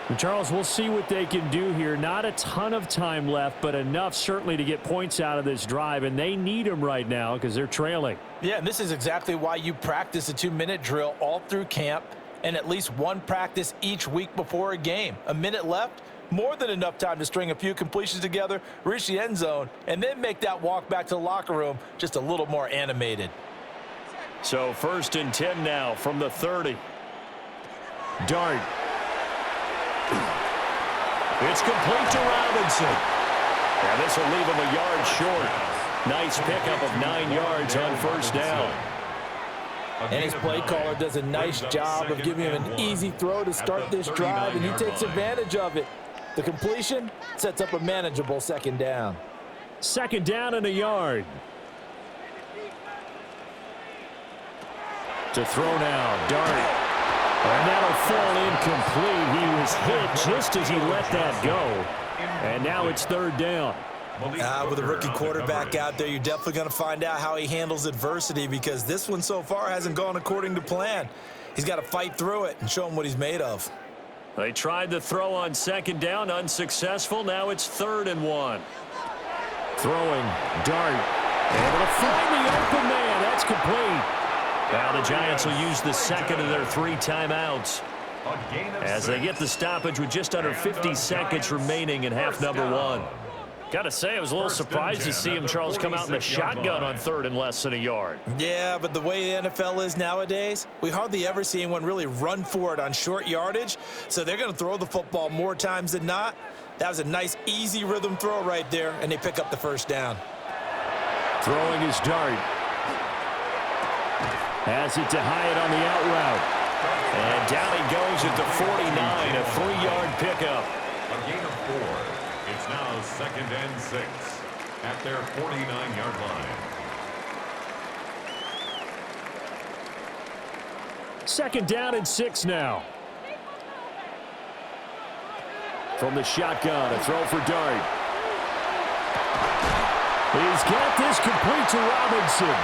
[SPEAKER 5] And Charles, we'll see what they can do here. Not a ton of time left, but enough certainly to get points out of this drive, and they need them right now because they're trailing.
[SPEAKER 4] Yeah, and this is exactly why you practice a 2-minute drill all through camp and at least one practice each week before a game. A minute left, more than enough time to string a few completions together, reach the end zone, and then make that walk back to the locker room just a little more animated.
[SPEAKER 5] So 1st and 10 now from the 30. Dart. It's complete to Robinson. And this will leave him a yard short. Nice pickup of 9 yards on 1st down.
[SPEAKER 4] And his play caller does a nice job of giving him an easy throw to start this drive, and he takes advantage of it. The completion sets up a manageable 2nd down.
[SPEAKER 5] 2nd down and a yard. To throw now, Dart. And that'll fall incomplete. He was hit just as he let that go. And now it's 3rd down.
[SPEAKER 4] With a rookie quarterback out there, you're definitely going to find out how he handles adversity, because this one so far hasn't gone according to plan. He's got to fight through it and show him what he's made of.
[SPEAKER 5] They tried the throw on 2nd down, unsuccessful. Now it's 3rd and 1. Throwing, Dart. Able to find the open man. That's complete. Now the Giants will use the 2nd of their 3 timeouts as they get the stoppage with just under 50 seconds remaining in half number 1. Got to say, I was a little surprised to see him, Charles, come out in the shotgun on 3rd and less than a yard.
[SPEAKER 4] Yeah, but the way the NFL is nowadays, we hardly ever see anyone really run for it on short yardage, so they're going to throw the football more times than not. That was a nice, easy rhythm throw right there, and they pick up the 1st down.
[SPEAKER 5] Throwing his Dart. Has it to Hyatt on the out route. And down he goes at the 49, a 3-yard pickup.
[SPEAKER 3] A gain of 4. It's now 2nd and 6 at their 49-yard line.
[SPEAKER 5] 2nd down and 6 now. From the shotgun, a throw for Dart. He's got this complete to Robinson.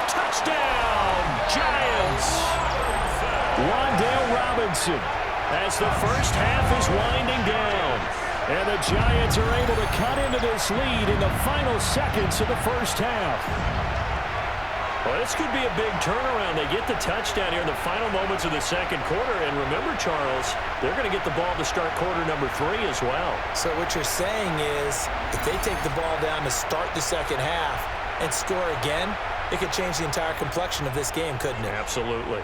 [SPEAKER 5] Touchdown, Giants! Wan'Dale Robinson as the first half is winding down. And the Giants are able to cut into this lead in the final seconds of the first half. Well, this could be a big turnaround. They get the touchdown here in the final moments of the second quarter. And remember, Charles, they're going to get the ball to start quarter number 3 as well.
[SPEAKER 4] So what you're saying is if they take the ball down to start the second half and score again, it could change the entire complexion of this game, couldn't it?
[SPEAKER 5] Absolutely.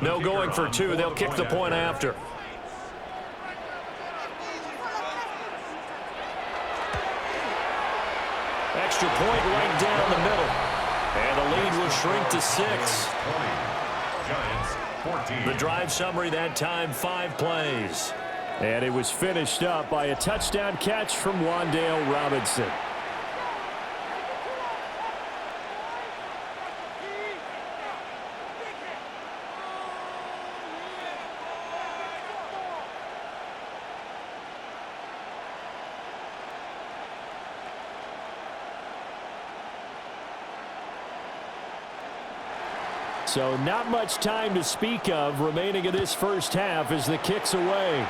[SPEAKER 5] No going for 2. They'll kick the point after. Extra point right down the middle. And the lead will shrink to 6. The drive summary that time, 5 plays. And it was finished up by a touchdown catch from Wan'Dale Robinson. So not much time to speak of remaining in this first half as the kick's away.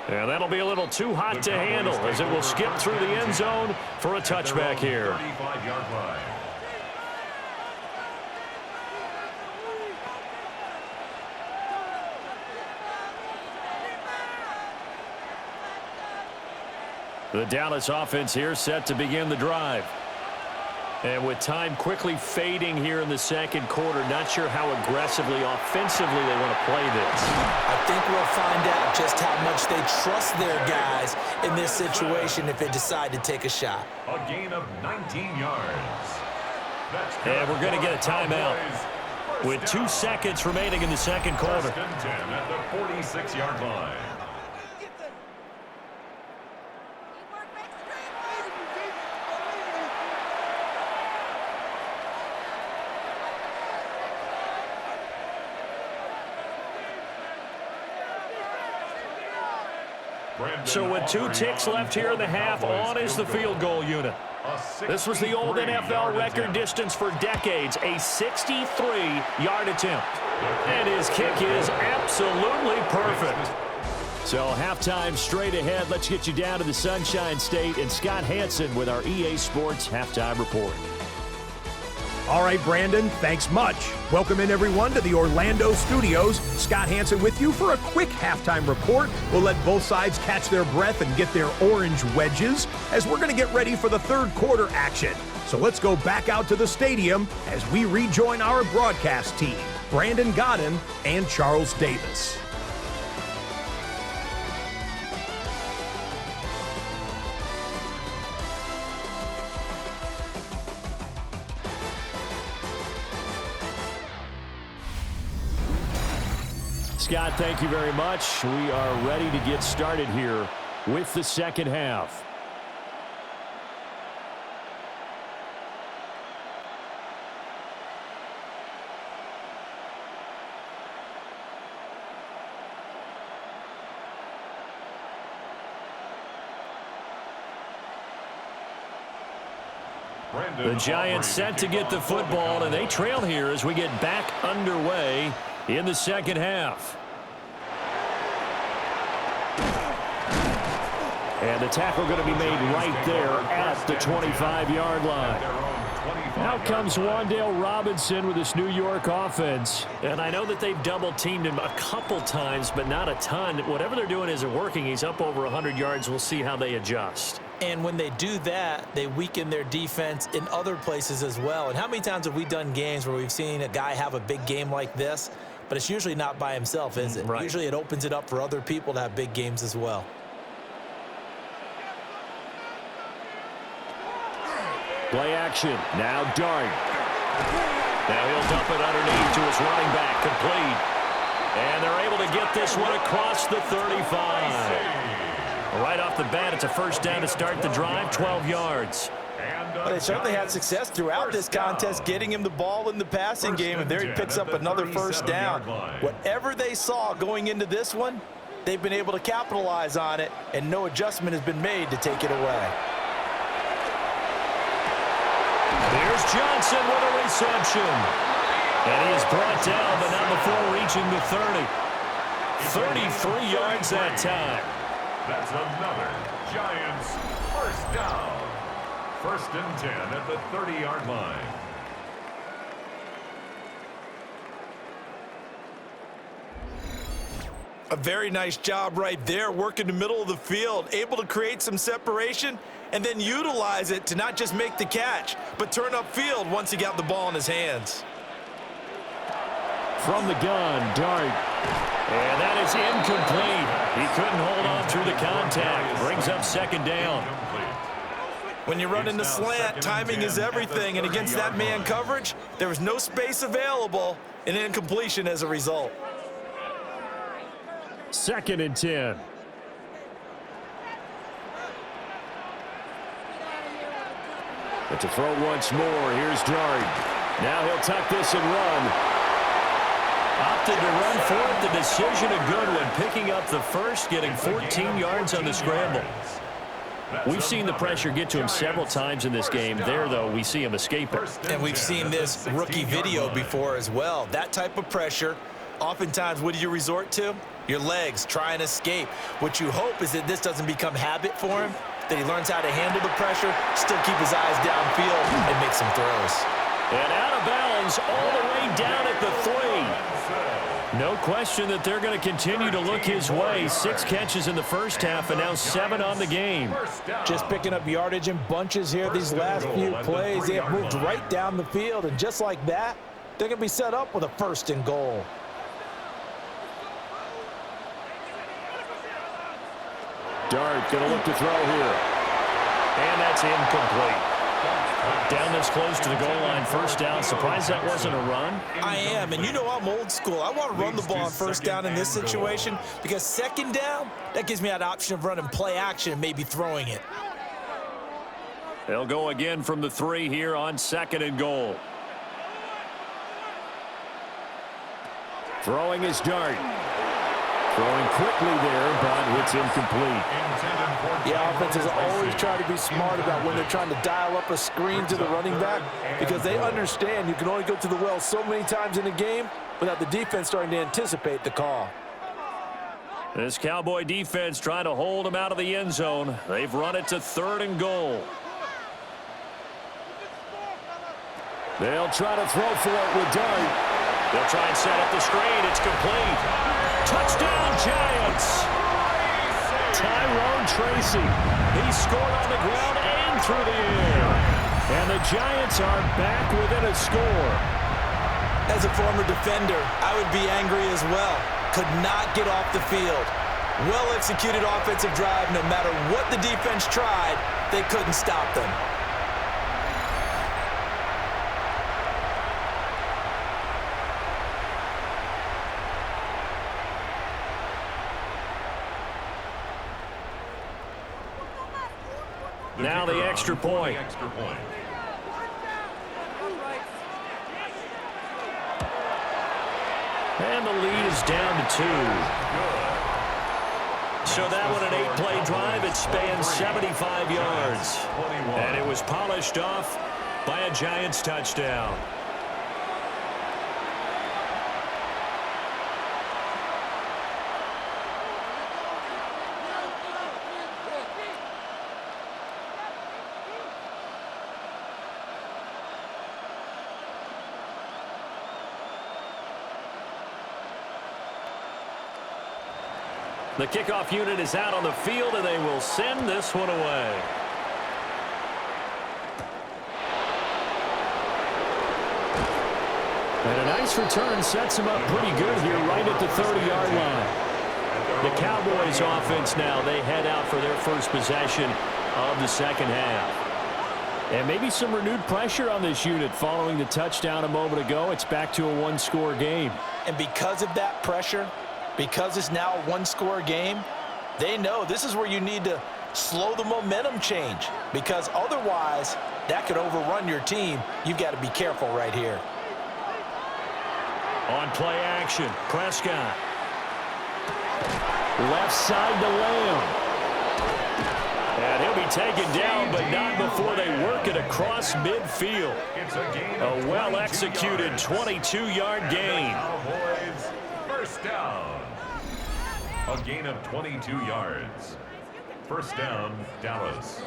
[SPEAKER 5] And that'll be a little too hot to handle as it will skip through the end zone for a touchback here.
[SPEAKER 3] 35-yard line.
[SPEAKER 5] The Dallas offense here set to begin the drive. And with time quickly fading here in the second quarter, not sure how aggressively, offensively they want to play this.
[SPEAKER 4] I think we'll find out just how much they trust their guys in this situation if they decide to take a shot.
[SPEAKER 3] A gain of 19 yards.
[SPEAKER 5] And we're going to get a timeout with 2 seconds remaining in the second quarter.
[SPEAKER 3] 10 at the 46-yard line.
[SPEAKER 5] So with 2 ticks left here in the half, on is the field goal unit. This was the old NFL record distance for decades, a 63-yard attempt. And his kick is absolutely perfect. So halftime straight ahead. Let's get you down to the Sunshine State and Scott Hansen with our EA Sports Halftime Report.
[SPEAKER 6] All right, Brandon, thanks much. Welcome in, everyone, to the Orlando studios. Scott Hansen with you for a quick halftime report. We'll let both sides catch their breath and get their orange wedges as we're going to get ready for the third quarter action. So let's go back out to the stadium as we rejoin our broadcast team, Brandon Godden and Charles Davis.
[SPEAKER 5] Scott, thank you very much. We are ready to get started here with the second half. The Giants set to get the football, and they trail here as we get back underway in the second half. And the tackle going to be made right there at the 25-yard line. Now comes Wan'Dale Robinson with this New York offense. And I know that they've double-teamed him a couple times, but not a ton. Whatever they're doing isn't working. He's up over 100 yards. We'll see how they adjust.
[SPEAKER 4] And when they do that, they weaken their defense in other places as well. And how many times have we done games where we've seen a guy have a big game like this, but it's usually not by himself, is it?
[SPEAKER 5] Right.
[SPEAKER 4] Usually it opens it up for other people to have big games as well.
[SPEAKER 5] Play action. Now Dart. Now he'll dump it underneath to his running back. Complete. And they're able to get this one across the 35. Right off the bat, it's a first down to start the drive, 12 yards.
[SPEAKER 2] Well, they certainly had success throughout this contest getting him the ball in the passing game, and there he picks up another first down. Whatever they saw going into this one, they've been able to capitalize on it, and no adjustment has been made to take it away.
[SPEAKER 5] Here's Johnson with a reception. And he is brought down, but not before reaching the 30. 33 yards that time.
[SPEAKER 3] That's another Giants first down. 1st and 10 at the 30-yard line.
[SPEAKER 4] A very nice job right there, working the middle of the field, able to create some separation and then utilize it to not just make the catch, but turn upfield once he got the ball in his hands.
[SPEAKER 5] From the gun, Dart. And that is incomplete. He couldn't hold on through the contact. Brings up 2nd down.
[SPEAKER 4] When you run in the slant, timing is everything, and against that man coverage, there was no space available, and incompletion as a result.
[SPEAKER 5] 2nd and 10. But to throw once more, here's Dart. Now he'll tuck this and run. Opted to run for it. The decision a good one. Picking up the first, getting 14 yards on the scramble. We've seen the pressure get to him several times in this game. There, though, we see him escape it.
[SPEAKER 4] And we've seen this rookie video before as well. That type of pressure, oftentimes, what do you resort to? Your legs, try and escape. What you hope is that this doesn't become habit for him, that he learns how to handle the pressure, still keep his eyes downfield, and make some throws.
[SPEAKER 5] And out of bounds all the way down at the 3. No question that they're going to continue to look his way. 6 catches in the first half and now 7 on the game.
[SPEAKER 2] Just picking up yardage in bunches here these last few plays. They have moved right down the field, and just like that, they're going to be set up with a 1st and goal.
[SPEAKER 5] Dart going to look to throw here. And that's incomplete. Down this close to the goal line, 1st down. Surprised that wasn't a run?
[SPEAKER 4] I am, and you know I'm old school. I want to run the ball on 1st down in this situation because 2nd down, that gives me that option of running play action and maybe throwing it.
[SPEAKER 5] They'll go again from the 3 here on 2nd and goal. Throwing is Dart. Throwing quickly there, but it's incomplete.
[SPEAKER 2] Yeah, offenses always try to be smart about when they're trying to dial up a screen to the running back because they understand you can only go to the well so many times in a game without the defense starting to anticipate the call.
[SPEAKER 5] This Cowboy defense trying to hold him out of the end zone. They've run it to 3rd and goal. They'll try to throw for it with Dart. They'll try and set up the screen. It's complete. Touchdown, Giants. Tyrone Tracy. He scored on the ground and through the air. And the Giants are back within a score.
[SPEAKER 4] As a former defender, I would be angry as well. Could not get off the field. Well-executed offensive drive. No matter what the defense tried, they couldn't stop them.
[SPEAKER 5] Now the extra point. And the lead is down to 2. So that one, an 8-play drive. It spans 75 yards. And it was polished off by a Giants touchdown. The kickoff unit is out on the field, and they will send this one away. And a nice return sets him up pretty good here right at the 30-yard line. The Cowboys offense now, they head out for their first possession of the 2nd half. And maybe some renewed pressure on this unit following the touchdown a moment ago. It's back to a 1-score game.
[SPEAKER 4] And because of that pressure, because it's now a 1-score game, they know this is where you need to slow the momentum change because otherwise that could overrun your team. You've got to be careful right here.
[SPEAKER 5] On play action, Prescott. Left side to Lamb. And he'll be taken down, but not before they work it across midfield. A well-executed 22-yard gain.
[SPEAKER 3] Cowboys first down. A gain of 22 yards. First down, Dallas.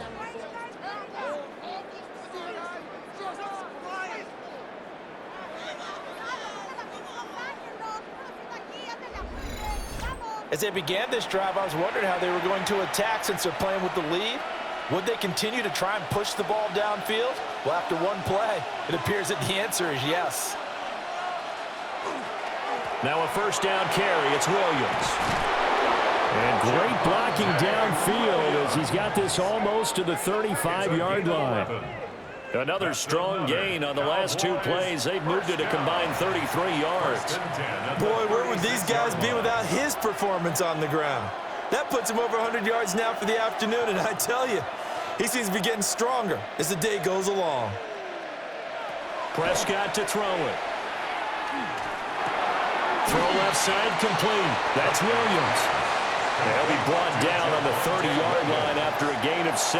[SPEAKER 2] As they began this drive, I was wondering how they were going to attack since they're playing with the lead. Would they continue to try and push the ball downfield? Well, after one play, it appears that the answer is yes.
[SPEAKER 5] Now a first down carry. It's Williams. And great blocking downfield as he's got this almost to the 35-yard line. Another strong gain on the last two plays. They've moved it a combined 33 yards.
[SPEAKER 2] Boy, where would these guys be without his performance on the ground? That puts him over 100 yards now for the afternoon, and I tell you, he seems to be getting stronger as the day goes along.
[SPEAKER 5] Prescott to throw it. Throw left side complete. That's Williams. They'll be brought down on the 30-yard line after a gain of 6.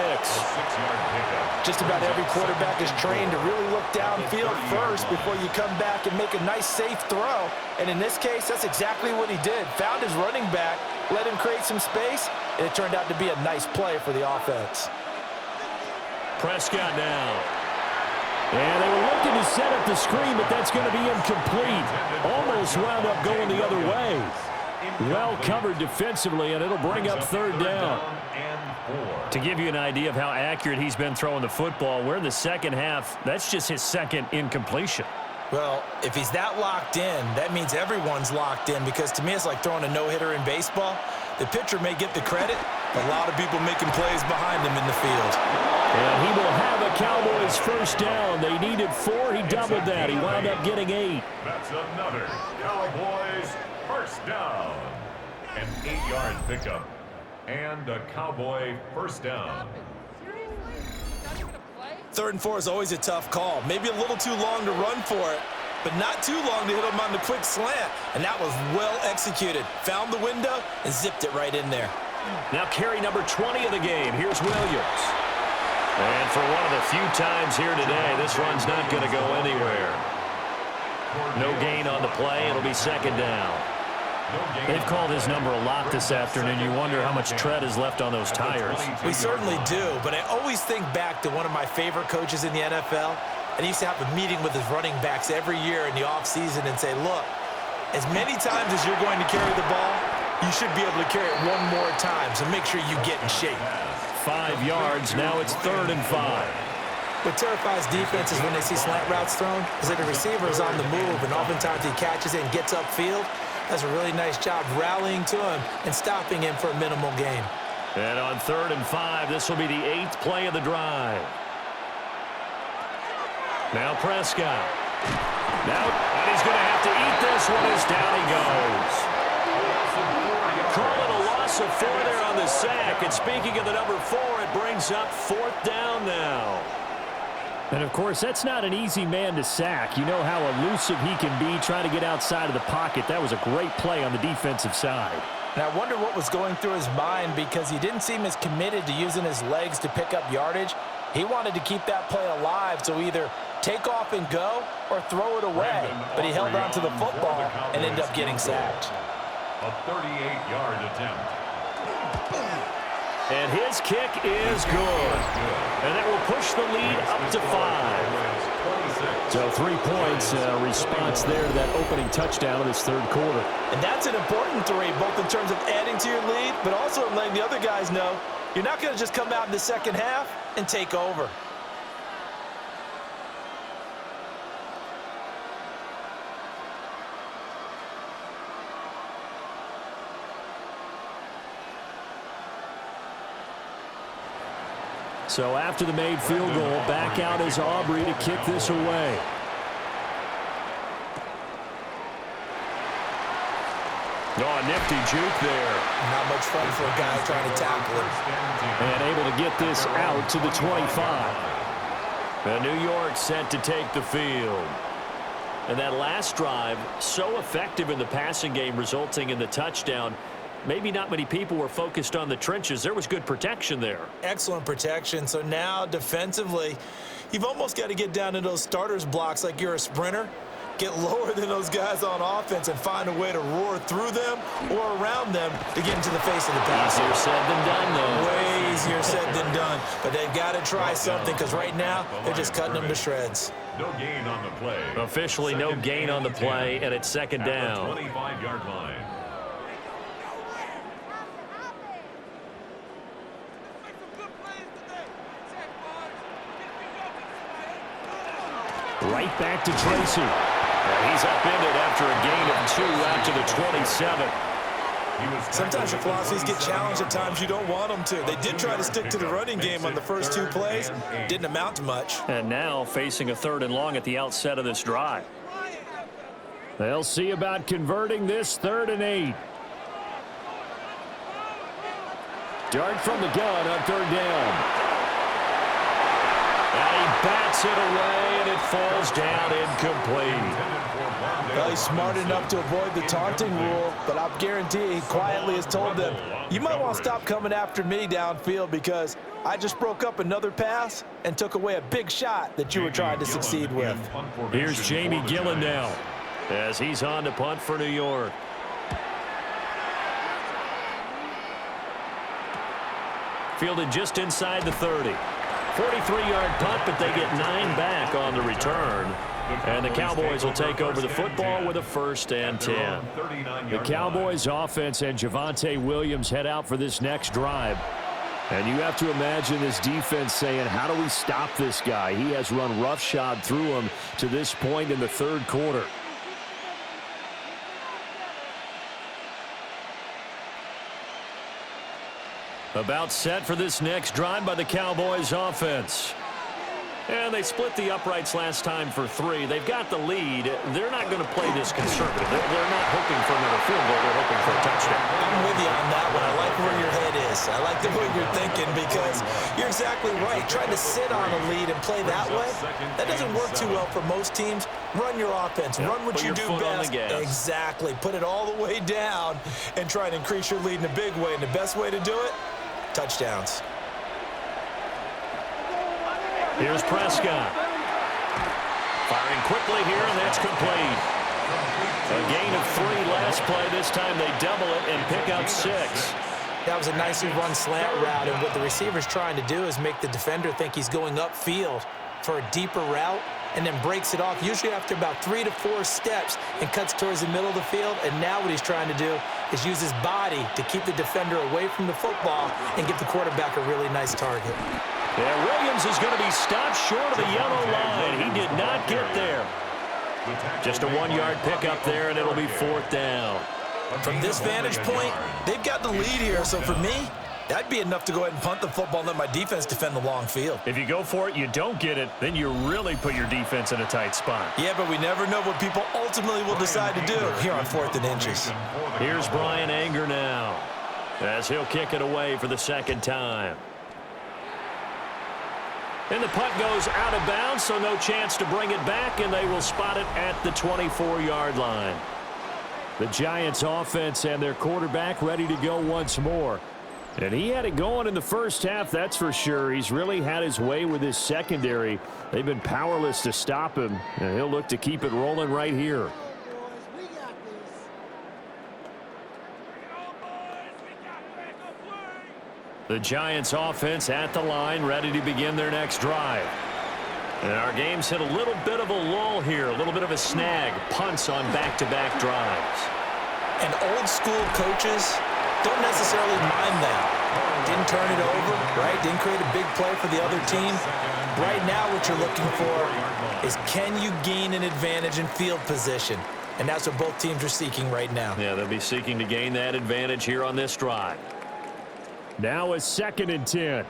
[SPEAKER 2] Just about every quarterback is trained to really look downfield first before you come back and make a nice, safe throw. And in this case, that's exactly what he did. Found his running back, let him create some space, and it turned out to be a nice play for the offense.
[SPEAKER 5] Prescott now. And they were looking to set up the screen, but that's going to be incomplete. Almost wound up going the other way. Well covered defensively, and it'll bring up third down. To give you an idea of how accurate he's been throwing the football, we're in the second half. That's just his second incompletion.
[SPEAKER 2] Well, if he's that locked in, that means everyone's locked in, because to me it's like throwing a no-hitter in baseball. The pitcher may get the credit, but a lot of people making plays behind him in the field.
[SPEAKER 5] And he will have a Cowboys first down. They needed 4. He doubled that. He wound up getting 8.
[SPEAKER 3] That's another Cowboys first down. An 8-yard pickup. And a Cowboy first down.
[SPEAKER 2] 3rd and 4 is always a tough call. Maybe a little too long to run for it, but not too long to hit him on the quick slant. And that was well executed. Found the window and zipped it right in there.
[SPEAKER 5] Now carry number 20 of the game. Here's Williams. And for one of the few times here today, this run's not going to go anywhere. No gain on the play. It'll be second down. They've called his number a lot this afternoon. You wonder how much tread is left on those tires.
[SPEAKER 2] We certainly do, but I always think back to one of my favorite coaches in the NFL, and he used to have a meeting with his running backs every year in the offseason and say, look, as many times as you're going to carry the ball, you should be able to carry it one more time, so make sure you get in shape.
[SPEAKER 5] 5 yards. Now it's 3rd and 5.
[SPEAKER 2] What terrifies defenses when they see slant routes thrown is that the receiver is on the move, and oftentimes he catches it and gets upfield. Does a really nice job rallying to him and stopping him for a minimal gain.
[SPEAKER 5] And on 3rd and 5, this will be the 8th play of the drive. Now Prescott. Now, and he's going to have to eat this one as down he goes. Call it a loss of 4 there on the sack. And speaking of the number 4, it brings up 4th down now. And, of course, that's not an easy man to sack. You know how elusive he can be trying to get outside of the pocket. That was a great play on the defensive side.
[SPEAKER 2] And I wonder what was going through his mind, because he didn't seem as committed to using his legs to pick up yardage. He wanted to keep that play alive, so either take off and go or throw it away. But he held on to the football and ended up getting sacked.
[SPEAKER 3] A 38-yard attempt.
[SPEAKER 5] And his kick is good. And it will push the lead up to 5. So 3 points, response there to that opening touchdown in this 3rd quarter.
[SPEAKER 2] And that's an important 3, both in terms of adding to your lead, but also in letting the other guys know you're not going to just come out in the second half and take over.
[SPEAKER 5] So after the made field goal, back out is Aubrey to kick this away. Oh, a nifty juke there.
[SPEAKER 2] Not much fun for a guy trying to tackle him.
[SPEAKER 5] And able to get this out to the 25. And New York set to take the field. And that last drive, so effective in the passing game, resulting in the touchdown. maybe not many people were focused on the trenches. There was good protection there.
[SPEAKER 4] Excellent protection. So now defensively, you've almost got to get down to those starters blocks like you're a sprinter. Get lower than those guys on offense and find a way to roar through them or around them to get into the face of the pass.
[SPEAKER 5] Easier said than done, though.
[SPEAKER 4] Way easier said than done. But they've got to try something because right now they're just cutting them to shreds.
[SPEAKER 3] No gain on the play.
[SPEAKER 5] Officially no gain on the play, and it's second down.
[SPEAKER 3] 25-yard line.
[SPEAKER 5] Right back to Tracy. He's upended after a gain of 2 out to the 27.
[SPEAKER 4] Sometimes your philosophies get challenged at times you don't want them to. They did try to stick to the running game on the first 2 plays. Didn't amount to much.
[SPEAKER 5] And now facing a 3rd and long at the outset of this drive. They'll see about converting this 3rd and 8. Dart from the gun on 3rd down. And he bats it away, and it falls down incomplete.
[SPEAKER 2] Well, he's smart enough to avoid the taunting rule, but I guarantee he quietly has told them, you might want to stop coming after me downfield because I just broke up another pass and took away a big shot that you were trying to succeed with.
[SPEAKER 5] Here's Jamie Gillen now as he's on to punt for New York. Fielded just inside the 30. 43-yard punt, but they get 9 back on the return. And the Cowboys will take over the football with a 1st and 10. The Cowboys offense and Javonte Williams head out for this next drive. And you have to imagine this defense saying, how do we stop this guy? He has run roughshod through him to this point in the 3rd quarter. About set for this next drive by the Cowboys offense. And they split the uprights last time for 3. They've got the lead. They're not going to play this conservative. They're not hoping for another field goal. They're hoping for a touchdown.
[SPEAKER 4] I'm with you on that one. I like where your head is. I like the way you're thinking because you're exactly right. Trying to sit on a lead and play that way, that doesn't work too well for most teams. Run your offense. Run what you do best. Exactly. Put it all the way down and try and increase your lead in a big way. And the best way to do it, touchdowns.
[SPEAKER 5] Here's Prescott. Firing quickly here, and that's complete. A gain of 3 last play. This time they double it and pick up 6.
[SPEAKER 4] That was a nicely run slant route, and what the receiver's trying to do is make the defender think he's going upfield for a deeper route and then breaks it off, usually after about 3 to 4 steps, and cuts towards the middle of the field. And now what he's trying to do is use his body to keep the defender away from the football and give the quarterback a really nice target.
[SPEAKER 5] Yeah, Williams is going to be stopped short of the yellow line. He did not get there. Just a 1-yard pickup there, and it'll be 4th down.
[SPEAKER 4] From this vantage point, they've got the lead here. So for me, that'd be enough to go ahead and punt the football and let my defense defend the long field.
[SPEAKER 5] If you go for it, you don't get it, then you really put your defense in a tight spot.
[SPEAKER 4] Yeah, but we never know what people ultimately will decide to do here on 4th and inches.
[SPEAKER 5] Here's Brian Anger now as he'll kick it away for the 2nd time. And the punt goes out of bounds, so no chance to bring it back, and they will spot it at the 24-yard line. The Giants offense and their quarterback ready to go once more. And he had it going in the first half, that's for sure. He's really had his way with his secondary. They've been powerless to stop him, and he'll look to keep it rolling right here. The Giants offense at the line, ready to begin their next drive. And our game's hit a little bit of a lull here, a little bit of a snag. Punts on back-to-back drives.
[SPEAKER 4] And old school coaches don't necessarily mind that. Didn't turn it over, right? Didn't create a big play for the other team. Right now what you're looking for is, can you gain an advantage in field position? And that's what both teams are seeking right now.
[SPEAKER 5] Yeah, they'll be seeking to gain that advantage here on this drive. Now a 2nd and 10.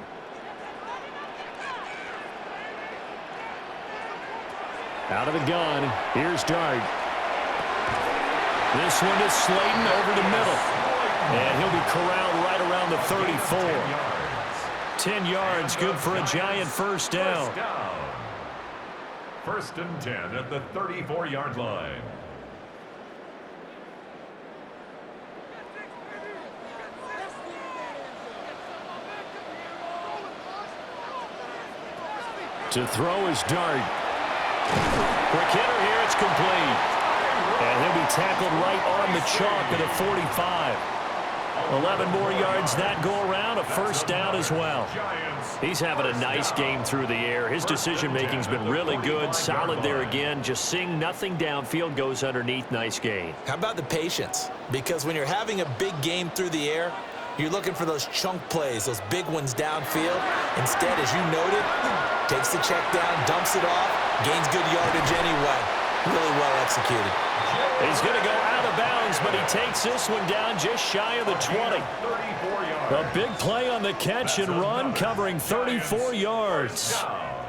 [SPEAKER 5] Out of the gun, here's Dart. This one is Slayton over the middle. And he'll be corralled right around the 34. 10 yards, good for a Giant 1st down.
[SPEAKER 3] 1st and 10 at the 34-yard line.
[SPEAKER 5] To throw his dart. Quick hitter here, it's complete. And he'll be tackled right on the chalk at a 45. 11 more yards that go around, a first down as well. He's having a nice game through the air. His decision-making's been really good, solid there again. Just seeing nothing downfield, goes underneath, nice gain.
[SPEAKER 4] How about the patience? Because when you're having a big game through the air, you're looking for those chunk plays, those big ones downfield. Instead, as you noted, takes the check down, dumps it off, gains good yardage anyway. Really well executed.
[SPEAKER 5] He's going to go out of bounds, but he takes this one down just shy of the 20. A big play on the catch and run, covering 34 yards.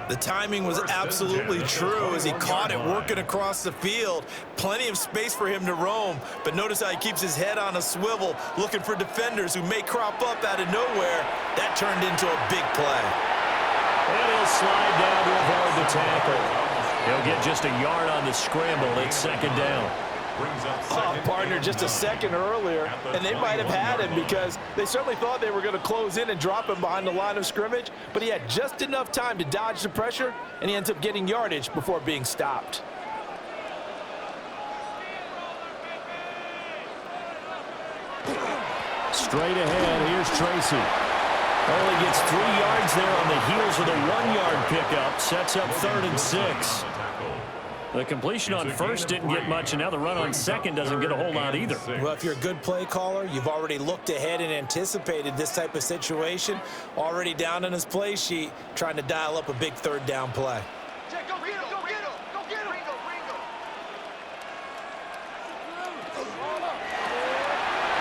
[SPEAKER 4] The timing was absolutely true as he caught it working across the field. Plenty of space for him to roam, but notice how he keeps his head on a swivel, looking for defenders who may crop up out of nowhere. That turned into a big play.
[SPEAKER 5] And he'll slide down to avoid the tackle. He'll get just a yard on the scramble. It's second down.
[SPEAKER 2] Oh, partner, just a second earlier, and they might have had him because they certainly thought they were going to close in and drop him behind the line of scrimmage, but he had just enough time to dodge the pressure, and he ends up getting yardage before being stopped.
[SPEAKER 5] Straight ahead, here's Tracy. Only gets 3 yards there on the heels of the 1-yard pickup. Sets up 3rd and 6. The completion on first didn't get much, and now the run on second doesn't get a whole lot either.
[SPEAKER 4] Well, if you're a good play caller, you've already looked ahead and anticipated this type of situation. Already down on his play sheet, trying to dial up a big 3rd down play.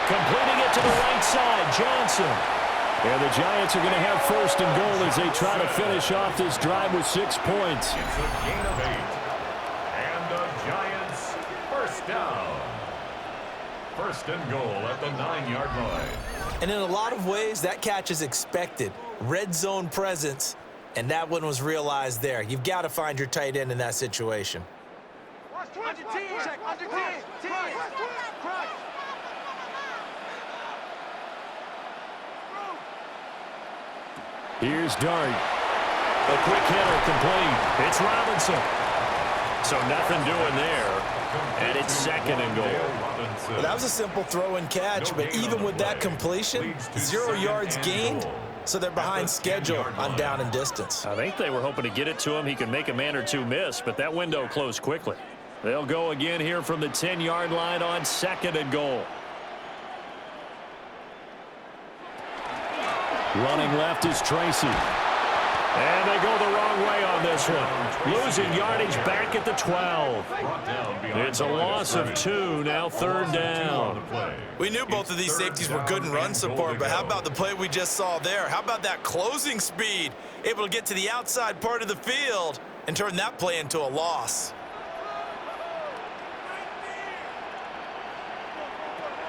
[SPEAKER 5] Completing it to the right side, Johnson. And the Giants are going to have 1st and goal as they try to finish off this drive with 6 points.
[SPEAKER 3] It's a gain of 8. Giants, first down. 1st and goal at the 9-yard line.
[SPEAKER 4] And in a lot of ways, that catch is expected. Red zone presence, and that one was realized there. You've got to find your tight end in that situation.
[SPEAKER 5] Here's Dart. A quick hitter complete. It's Robinson. So nothing doing there, and it's 2nd and goal.
[SPEAKER 4] Well, that was a simple throw and catch, but even with that completion, 0 yards gained, so they're behind schedule on down and distance.
[SPEAKER 5] I think they were hoping to get it to him. He could make a man or two miss, but that window closed quickly. They'll go again here from the 10-yard line on 2nd and goal. Running left is Tracy. And they go the wrong way on this one. Losing yardage back at the 12. It's a loss of 2, now 3rd down.
[SPEAKER 4] We knew both of these safeties were good in run support, but how about the play we just saw there? How about that closing speed? Able to get to the outside part of the field and turn that play into a loss.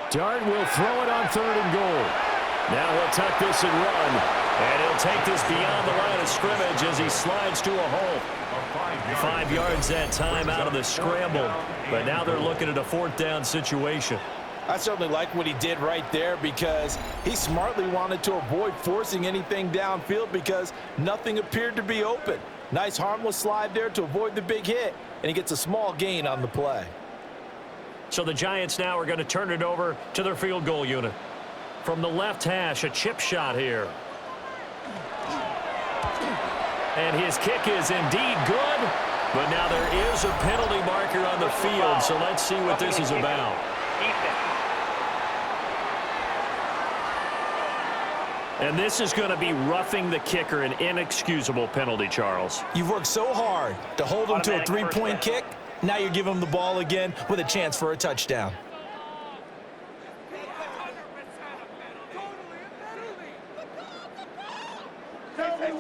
[SPEAKER 5] Dart will throw it on 3rd and goal. Now he'll tuck this and run. And he'll take this beyond the line of scrimmage as he slides to a hole. 5 yards that time out of the scramble. But now they're looking at a 4th down situation.
[SPEAKER 2] I certainly like what he did right there because he smartly wanted to avoid forcing anything downfield because nothing appeared to be open. Nice harmless slide there to avoid the big hit, and he gets a small gain on the play.
[SPEAKER 5] So the Giants now are going to turn it over to their field goal unit. From the left hash, a chip shot here. And his kick is indeed good, but now there is a penalty marker on the field, so let's see what this is about. And this is going to be roughing the kicker, an inexcusable penalty, Charles.
[SPEAKER 4] You've worked so hard to hold him to a 3-point kick. Now you give him the ball again with a chance for a touchdown.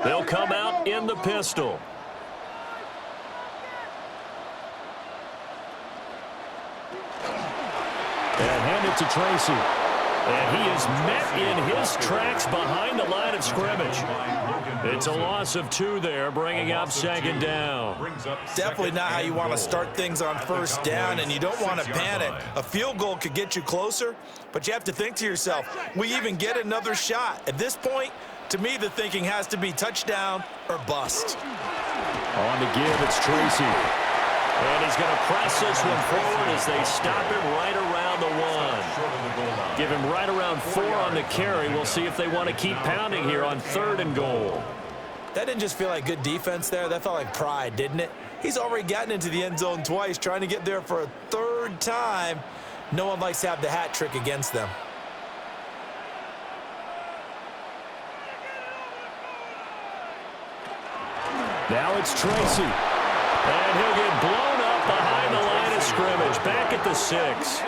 [SPEAKER 5] They'll come out in the pistol. And hand it to Tracy. And he is met in his tracks behind the line of scrimmage. It's a loss of 2 there, bringing up 2nd down.
[SPEAKER 4] Definitely not how you want to start things on 1st down, and you don't want to panic. A field goal could get you closer, but you have to think to yourself, we even get another shot. At this point, to me, the thinking has to be touchdown or bust.
[SPEAKER 5] On the give, it's Tracy. And he's going to press this one forward as they stop him right around the 1. Give him right around 4 on the carry. We'll see if they want to keep pounding here on 3rd and goal.
[SPEAKER 4] That didn't just feel like good defense there. That felt like pride, didn't it? He's already gotten into the end zone twice, trying to get there for a 3rd time. No one likes to have the hat trick against them.
[SPEAKER 5] Now it's Tracy. And he'll get blown up behind the line of scrimmage. Back at the 6.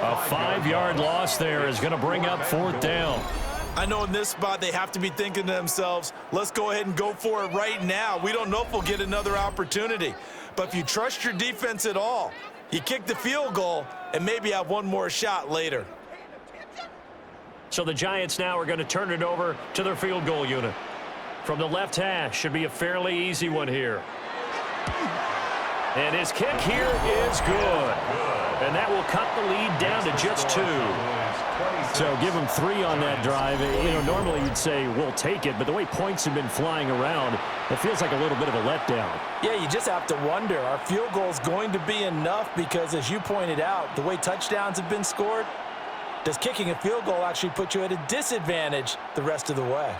[SPEAKER 5] A 5-yard loss there is going to bring up 4th down.
[SPEAKER 4] I know in this spot they have to be thinking to themselves, let's go ahead and go for it right now. We don't know if we'll get another opportunity. But if you trust your defense at all, you kick the field goal and maybe have one more shot later.
[SPEAKER 5] So the Giants now are going to turn it over to their field goal unit. From the left hash, should be a fairly easy one here. And his kick here is good. And that will cut the lead down to just 2. So give him 3 on that drive. You know, normally you'd say, we'll take it, but the way points have been flying around, it feels like a little bit of a letdown.
[SPEAKER 2] Yeah, you just have to wonder, our field goal is going to be enough because, as you pointed out, the way touchdowns have been scored, does kicking a field goal actually put you at a disadvantage the rest of the way?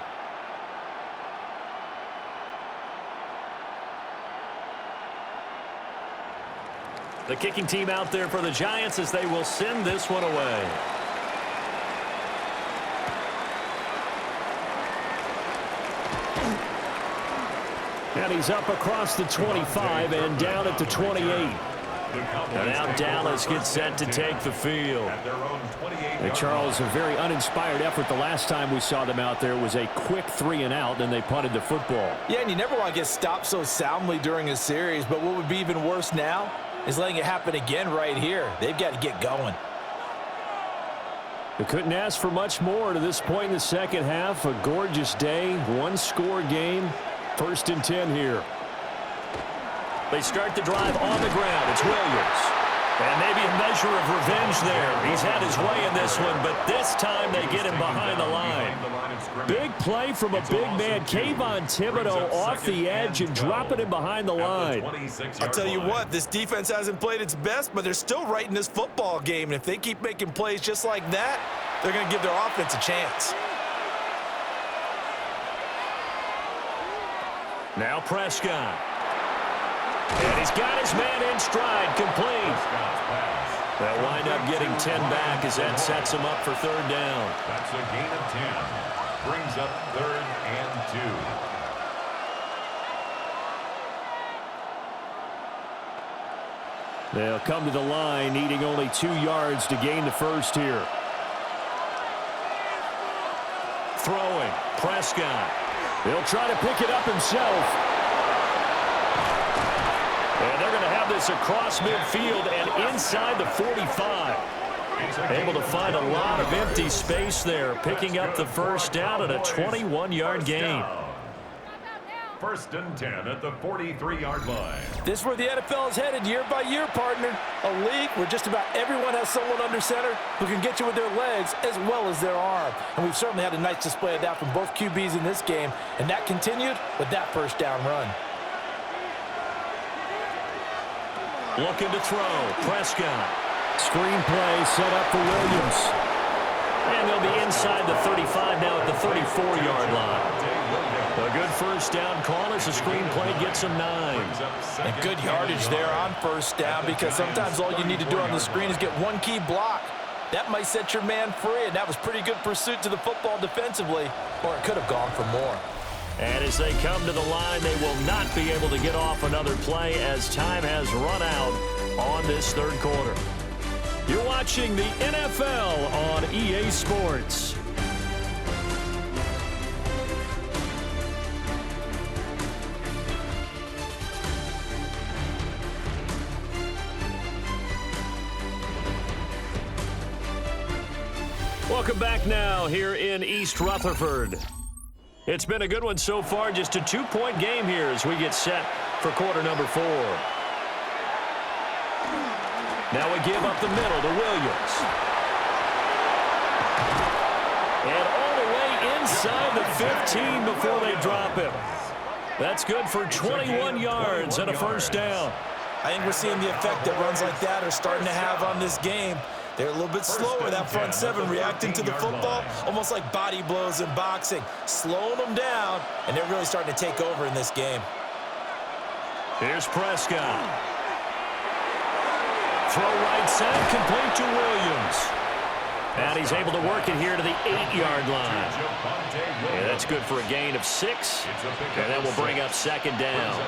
[SPEAKER 5] The kicking team out there for the Giants as they will send this one away. And he's up across the 25 and down at the 28. And now Dallas gets set to take the field. And Charles, a very uninspired effort. The last time we saw them out there was a quick 3-and-out, and they punted the football.
[SPEAKER 2] Yeah, and you never want to get stopped so soundly during a series, but what would be even worse now is letting it happen again right here. They've got to get going.
[SPEAKER 5] They couldn't ask for much more to this point in the second half. A gorgeous day, 1-score game. 1st and 10 here. They start the drive on the ground. It's Williams. And maybe a measure of revenge there. He's had his way in this one, but this time they get him behind the line. Big play from a big man. Kayvon Thibodeau off the edge and dropping him behind the line.
[SPEAKER 4] I'll tell you what, this defense hasn't played its best, but they're still right in this football game. And if they keep making plays just like that, they're going to give their offense a chance.
[SPEAKER 5] Now Prescott. And he's got his man in stride, complete. They'll wind up getting 10 back as that sets him up for 3rd down.
[SPEAKER 3] That's a gain of 10. Brings up 3rd and
[SPEAKER 5] 2. They'll come to the line, needing only 2 yards to gain the first here. Throwing, Prescott. He'll try to pick it up himself. And they're going to have this across midfield and inside the 45. Able to find a lot of empty space there, picking up the 1st down and a 21-yard gain.
[SPEAKER 3] 1st and 10 at the 43-yard line.
[SPEAKER 2] This is where the NFL is headed year by year, partner. A league where just about everyone has someone under center who can get you with their legs as well as their arm. And we've certainly had a nice display of that from both QBs in this game. And that continued with that 1st down run.
[SPEAKER 5] Looking to throw. Prescott. Screen play set up for Williams. And they'll be inside the 35 now at the 34-yard line. A good 1st down call as the screen play gets them 9.
[SPEAKER 2] And good yardage there on 1st down because sometimes all you need to do on the screen is get one key block. That might set your man free, and that was pretty good pursuit to the football defensively, or it could have gone for more.
[SPEAKER 5] And as they come to the line, they will not be able to get off another play as time has run out on this 3rd quarter. You're watching the NFL on EA Sports. Welcome back now here in East Rutherford. It's been a good one so far, just a 2-point game here as we get set for quarter number 4. Now we give up the middle to Williams. And all the way inside the 15 before they drop him. That's good for 21 yards and a first down.
[SPEAKER 4] I think we're seeing the effect that runs like that are starting to have on this game. They're a little bit slower, that front seven, reacting to the football, almost like body blows in boxing, slowing them down, and they're really starting to take over in this game.
[SPEAKER 5] Here's Prescott. Throw right side, complete to Williams. And he's able to work it here to the 8-yard line. Yeah, that's good for a gain of 6. And that will bring up second down.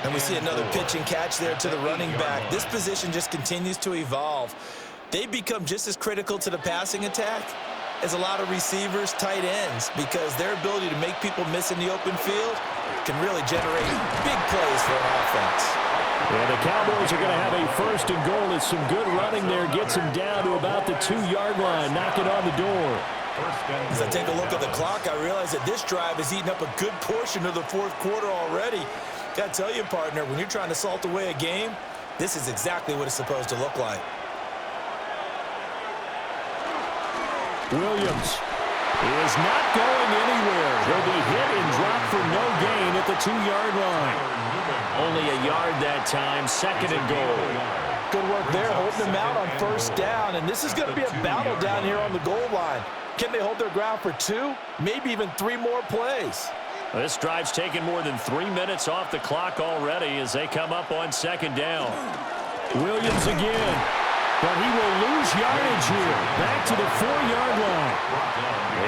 [SPEAKER 4] And we see another pitch and catch there to the running back. This position just continues to evolve. They become just as critical to the passing attack as a lot of receivers, tight ends, because their ability to make people miss in the open field can really generate big plays for an offense.
[SPEAKER 5] Yeah, the Cowboys are going to have a first and goal. It's some good running there. Gets him down to about the 2-yard line. Knock it on the door.
[SPEAKER 4] As I take a look at the clock, I realize that this drive has eaten up a good portion of the fourth quarter already. Got to tell you, partner, when you're trying to salt away a game, this is exactly what it's supposed to look like.
[SPEAKER 5] Williams is not going anywhere. He'll be hit and dropped for no gain at the 2-yard line. Only a yard that time, second and goal.
[SPEAKER 2] Good work there, holding them out on first down, and this is going to be a battle down here on the goal line. Can they hold their ground for 2, maybe even 3 more plays?
[SPEAKER 5] This drive's taken more than 3 minutes off the clock already as they come up on second down. Williams again, but he will lose yardage here. Back to the 4-yard line.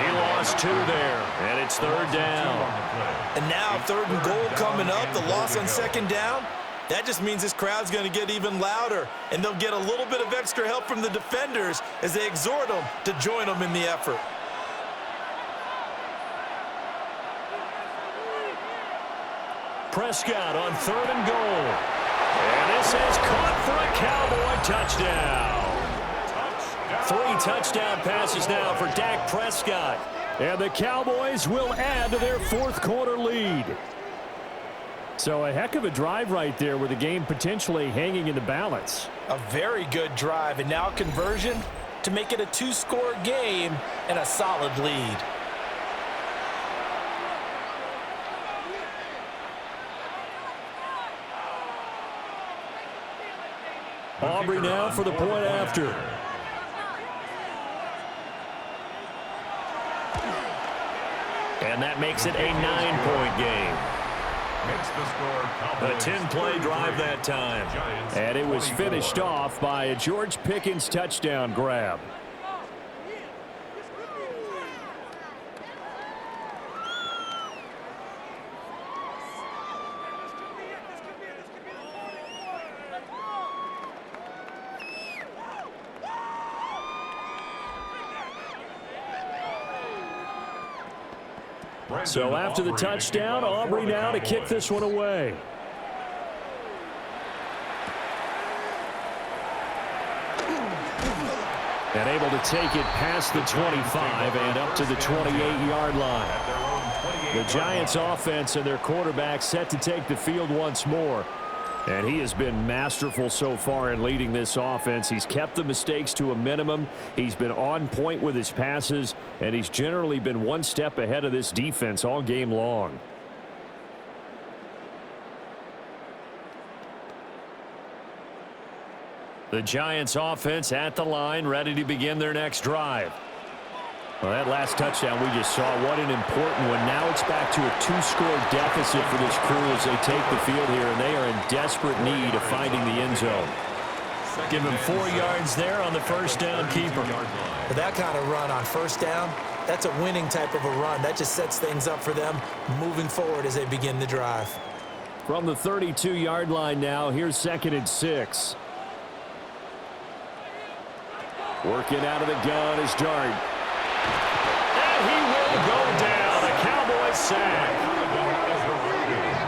[SPEAKER 5] He lost 2 there, and it's third down.
[SPEAKER 4] And now third and goal coming up, the loss on second down. That just means this crowd's going to get even louder, and they'll get a little bit of extra help from the defenders as they exhort them to join them in the effort.
[SPEAKER 5] Prescott on third and goal. And this is caught for a Cowboy touchdown. 3 touchdown passes now for Dak Prescott. And the Cowboys will add to their fourth quarter lead. So a heck of a drive right there with the game potentially hanging in the balance.
[SPEAKER 2] A very good drive, and now conversion to make it a 2-score game and a solid lead.
[SPEAKER 5] Aubrey now for the point after. And that makes it a 9-point game. A 10-play drive that time. And it was finished off by a George Pickens touchdown grab. So after the touchdown, Aubrey now to kick this one away. And able to take it past the 25 and up to the 28-yard line. The Giants offense and their quarterback set to take the field once more. And he has been masterful so far in leading this offense. He's kept the mistakes to a minimum. He's been on point with his passes, and he's generally been one step ahead of this defense all game long. The Giants offense at the line, ready to begin their next drive. Well, that last touchdown we just saw, what an important one. Now it's back to a 2-score deficit for this crew as they take the field here, and they are in desperate need of finding the end zone. Give him 4 yards there on the first down keeper.
[SPEAKER 4] With that kind of run on first down, that's a winning type of a run. That just sets things up for them moving forward as they begin the drive.
[SPEAKER 5] From the 32-yard line now, here's 2nd and 6. Working out of the gun is Dart. And he will go down. A Cowboys sack.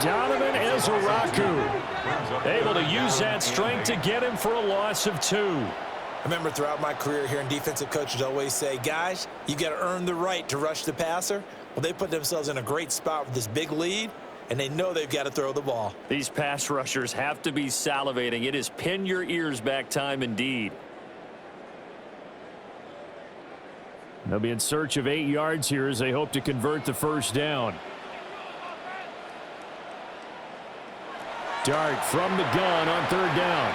[SPEAKER 5] Donovan Ezeraku able to use that strength to get him for a loss of 2.
[SPEAKER 4] I remember throughout my career hearing defensive coaches always say, guys, you got to earn the right to rush the passer. Well, they put themselves in a great spot with this big lead, and they know they've got to throw the ball.
[SPEAKER 5] These pass rushers have to be salivating. It is pin your ears back time indeed. They'll be in search of 8 yards here as they hope to convert the first down. Dart from the gun on third down.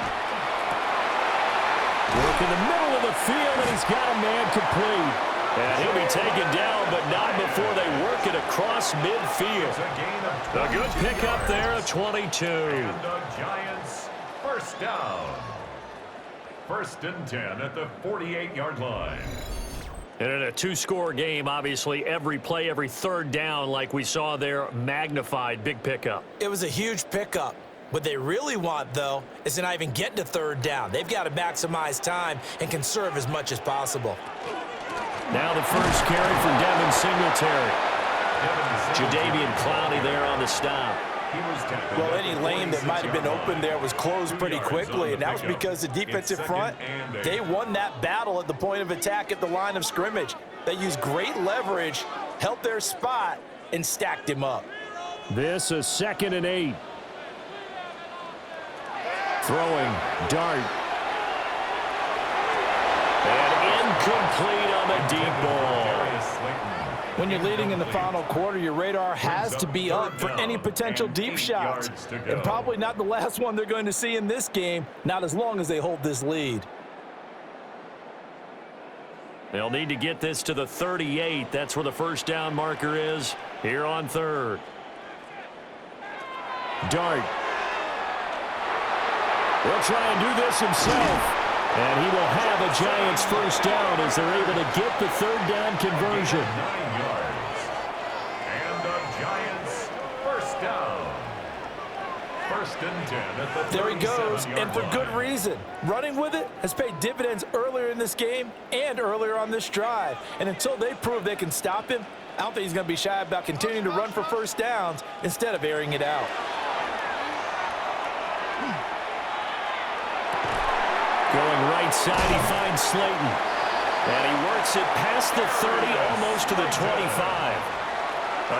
[SPEAKER 5] Work in the middle of the field, and he's got a man complete. And he'll be taken down, but not before they work it across midfield. A good pickup there, a 22.
[SPEAKER 3] And the Giants, first down. 1st and 10 at the 48-yard line.
[SPEAKER 5] And in a two-score game, obviously, every play, every third down, like we saw there, magnified. Big pickup.
[SPEAKER 4] It was a huge pickup. What they really want, though, is to not even get to third down. They've got to maximize time and conserve as much as possible.
[SPEAKER 5] Now the first carry for Devin Singletary. Jadeveon Clowney there on the stop.
[SPEAKER 2] Well, any lane that might have been open there was closed pretty quickly, and that was because the defensive front, they won that battle at the point of attack at the line of scrimmage. They used great leverage, held their spot, and stacked him up.
[SPEAKER 5] This is 2nd and 8. Throwing, Dart. And incomplete on the deep ball.
[SPEAKER 2] When you're leading in the final quarter, your radar has to be up for any potential deep shots. And probably not the last one they're going to see in this game, not as long as they hold this lead.
[SPEAKER 5] They'll need to get this to the 38. That's where the first down marker is here on third. Dart. He'll try and do this himself. And he will have a Giants first down as they're able to get the third down conversion.
[SPEAKER 3] 9 yards. And the Giants first down. 1st and 10 at the
[SPEAKER 2] There he goes, and for good
[SPEAKER 3] line.
[SPEAKER 2] reason. Running with it has paid dividends earlier in this game and earlier on this drive. And until they prove they can stop him, I don't think he's going to be shy about continuing to run for first downs instead of airing it out.
[SPEAKER 5] Going right side, he finds Slayton. And he works it past the 30, almost to the 25.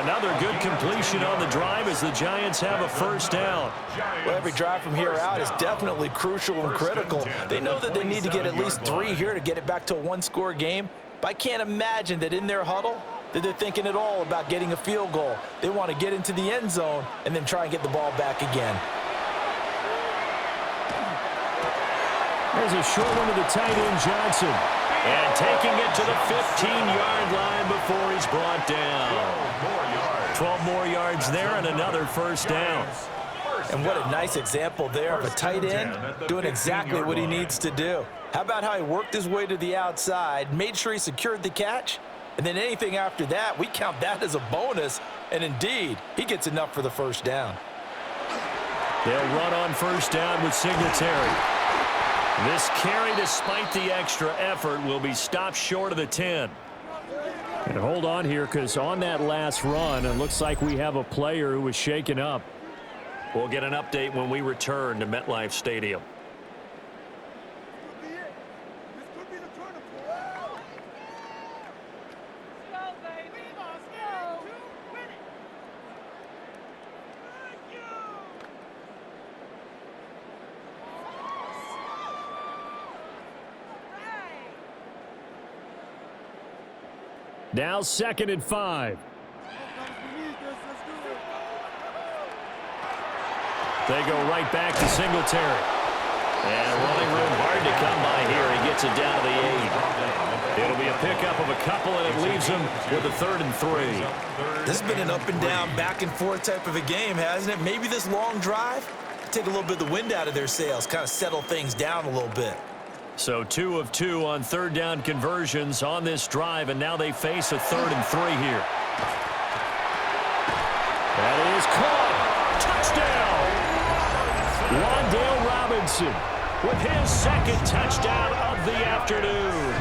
[SPEAKER 5] Another good completion on the drive as the Giants have a first down.
[SPEAKER 2] Well, every drive from here out is definitely crucial and critical. They know that they need to get at least 3 here to get it back to a one-score game. But I can't imagine that in their huddle that they're thinking at all about getting a field goal. They want to get into the end zone and then try and get the ball back again.
[SPEAKER 5] There's a short one to the tight end, Johnson. And taking it to the 15-yard line before he's brought down. 12 more yards there and another first down.
[SPEAKER 2] And what a nice example there of a tight end doing exactly what he needs to do. How about how he worked his way to the outside, made sure he secured the catch, and then anything after that, we count that as a bonus. And indeed, he gets enough for the first down.
[SPEAKER 5] They'll run on first down with Singletary. This carry, despite the extra effort, will be stopped short of the 10. And hold on here, because on that last run, it looks like we have a player who was shaken up. We'll get an update when we return to MetLife Stadium. Now 2nd and 5. They go right back to Singletary. And running room hard to come by here. He gets it down to the 8. It'll be a pickup of a couple, and it leaves him with a 3rd and 3.
[SPEAKER 2] This has been an up and down, back and forth type of a game, hasn't it? Maybe this long drive, take a little bit of the wind out of their sails, kind of settle things down a little bit.
[SPEAKER 5] So 2 of 2 on third down conversions on this drive, and now they face a 3rd and 3 here. That is caught. Touchdown! Wan'Dale Robinson with his 2nd touchdown of the afternoon.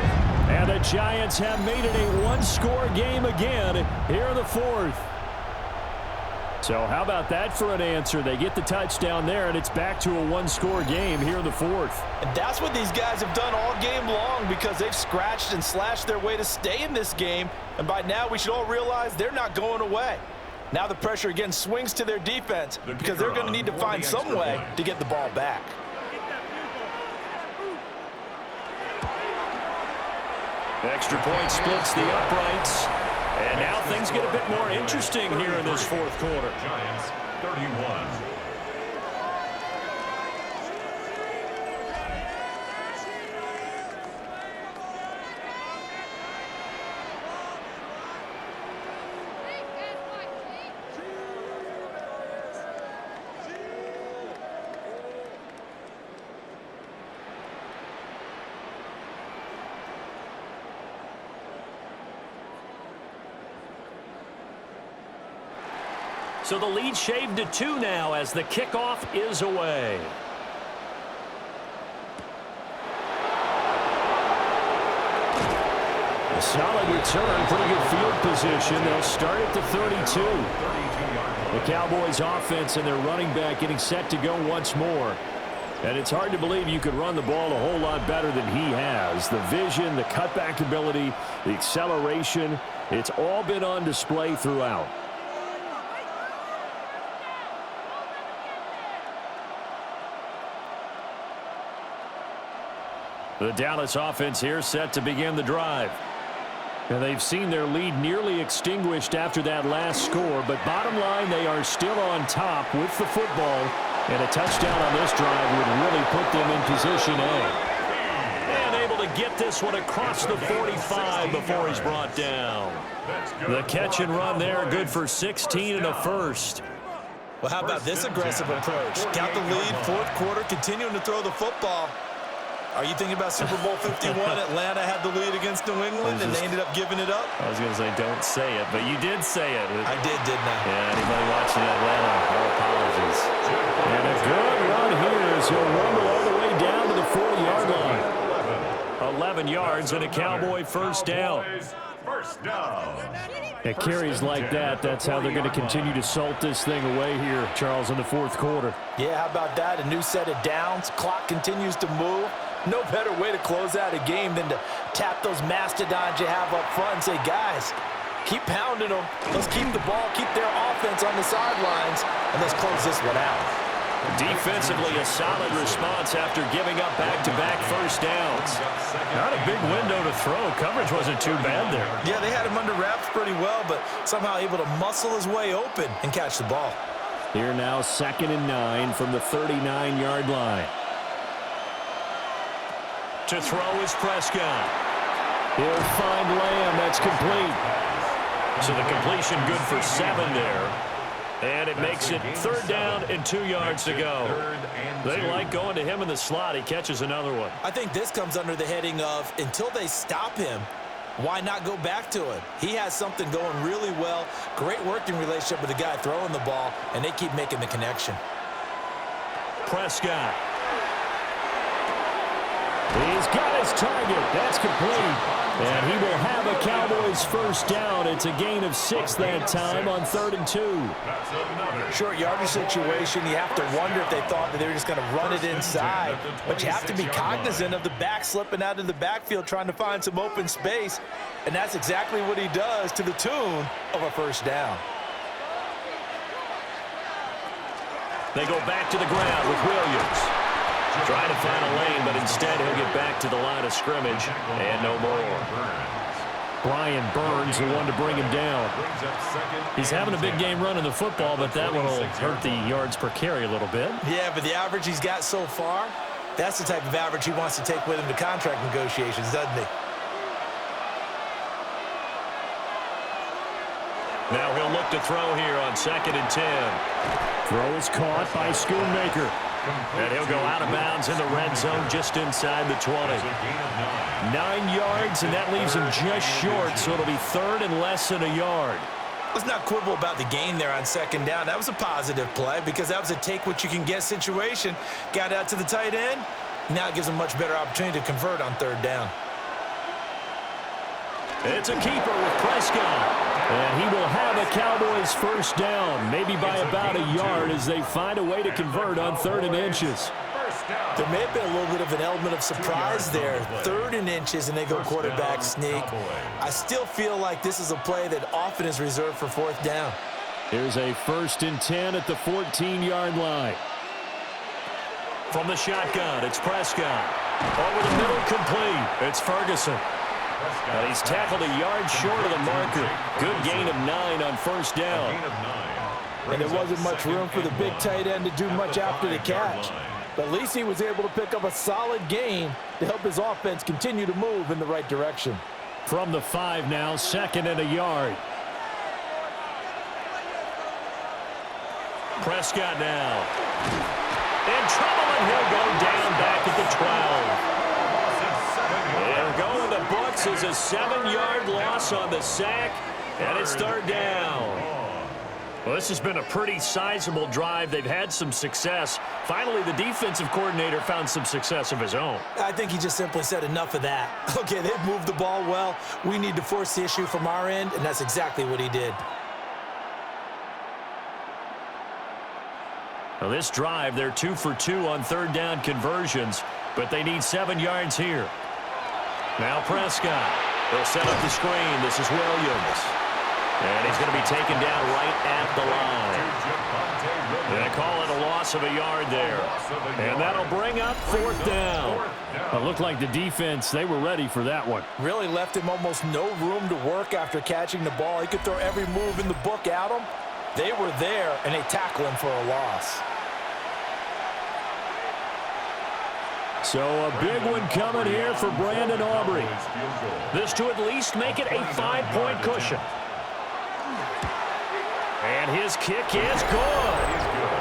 [SPEAKER 5] And the Giants have made it a one-score game again here in the 4th. So how about that for an answer? They get the touchdown there, and it's back to a one-score game here in the 4th.
[SPEAKER 2] And that's what these guys have done all game long, because they've scratched and slashed their way to stay in this game. And by now, we should all realize they're not going away. Now the pressure again swings to their defense, because they're going to need to find some way to get the ball back.
[SPEAKER 5] Extra point splits the uprights. And now things get a bit more interesting here in this 4th quarter.
[SPEAKER 3] Giants 31.
[SPEAKER 5] So the lead shaved to 2 now as the kickoff is away. A solid return, pretty good field position. They'll start at the 32. The Cowboys offense and their running back getting set to go once more. And it's hard to believe you could run the ball a whole lot better than he has. The vision, the cutback ability, the acceleration, it's all been on display throughout. The Dallas offense here set to begin the drive. And they've seen their lead nearly extinguished after that last score, but bottom line, they are still on top with the football, and a touchdown on this drive would really put them in position A. And able to get this one across the 45 before he's brought down. The catch and run there, good for 16 and a first.
[SPEAKER 4] Well, how about this aggressive approach? Got the lead, fourth quarter, continuing to throw the football. Are you thinking about Super Bowl 51? Atlanta had the lead against New England, and they ended up giving it up?
[SPEAKER 5] I was going to say, don't say it, but you did say it.
[SPEAKER 4] I did, didn't I?
[SPEAKER 5] Yeah, anybody watching Atlanta, no apologies. And a good run here as he'll rumble all the way down to the 40-yard line. 11 yards and a Cowboy first down. It carries like that. That's how they're going to continue to salt this thing away here, Charles, in the fourth quarter.
[SPEAKER 2] Yeah, how about that? A new set of downs. Clock continues to move. No better way to close out a game than to tap those mastodons you have up front and say, guys, keep pounding them. Let's keep the ball, keep their offense on the sidelines, and let's close this one out.
[SPEAKER 5] Defensively, a solid response after giving up back-to-back first downs. Not a big window to throw. Coverage wasn't too bad there.
[SPEAKER 4] Yeah, they had him under wraps pretty well, but somehow able to muscle his way open and catch the ball.
[SPEAKER 5] Here now, 2nd and 9 from the 39-yard line. To throw is Prescott. He'll find Lamb. That's complete. So the completion good for 7 there. And it makes it 3rd down and 2 yards to go. They like going to him in the slot. He catches another one.
[SPEAKER 4] I think this comes under the heading of until they stop him, why not go back to him? He has something going really well. Great working relationship with the guy throwing the ball, and they keep making the connection.
[SPEAKER 5] Prescott. He's got his target. That's complete. And he will have a Cowboys first down. It's a gain of 6 that time on 3rd and 2.
[SPEAKER 2] Short yardage situation. You have to wonder if they thought that they were just going to run it inside. But you have to be cognizant of the back slipping out of the backfield trying to find some open space. And that's exactly what he does to the tune of a first down.
[SPEAKER 5] They go back to the ground with Williams. Trying to find a lane, but instead he'll get back to the line of scrimmage and no more. Brian Burns, the one to bring him down. He's having a big game running the football, but that one will hurt the yards per carry a little bit.
[SPEAKER 4] Yeah, but the average he's got so far, that's the type of average he wants to take with him to contract negotiations, doesn't he?
[SPEAKER 5] Now he'll look to throw here on 2nd and 10. Throw is caught by Schoonmaker. And he'll go out of bounds in the red zone just inside the 20. 9 yards, and that leaves him just short, so it'll be 3rd and less than a yard.
[SPEAKER 4] Let's not quibble about the gain there on 2nd down. That was a positive play because that was a take-what-you-can-get situation. Got out to the tight end. Now it gives him a much better opportunity to convert on 3rd down.
[SPEAKER 5] It's a keeper with Prescott. And he will have a Cowboys first down, maybe by about a yard as they find a way to convert on 3rd and inches.
[SPEAKER 4] There may have been a little bit of an element of surprise there. 3rd and inches, and they go quarterback sneak. I still feel like this is a play that often is reserved for 4th down.
[SPEAKER 5] Here's a 1st and 10 at the 14-yard line. From the shotgun, it's Prescott. Over the middle, complete. It's Ferguson. And he's tackled a yard short of the marker. Good gain of 9 on 1st down.
[SPEAKER 2] And there wasn't much room for the big tight end to do much after the catch. But at least he was able to pick up a solid gain to help his offense continue to move in the right direction.
[SPEAKER 5] From the 5 now, 2nd and a yard. Prescott now. In trouble, and he'll go down back at the 12. They're going to books as a 7-yard loss on the sack, and it's 3rd down. Well, this has been a pretty sizable drive. They've had some success. Finally, the defensive coordinator found some success of his own.
[SPEAKER 4] I think he just simply said enough of that. Okay, they've moved the ball well. We need to force the issue from our end, and that's exactly what he did.
[SPEAKER 5] Well, this drive, they're 2 for 2 on third down conversions, but they need 7 yards here. Now Prescott. They'll set up the screen. This is Williams. And he's going to be taken down right at the line. They call it a loss of a yard there. And that'll bring up 4th down.
[SPEAKER 1] It looked like the defense, they were ready for that one.
[SPEAKER 2] Really left him almost no room to work after catching the ball. He could throw every move in the book at him. They were there, and they tackle him for a loss.
[SPEAKER 1] So a big one coming here for Brandon Aubrey.
[SPEAKER 5] This to at least make it a 5-point cushion. And his kick is good.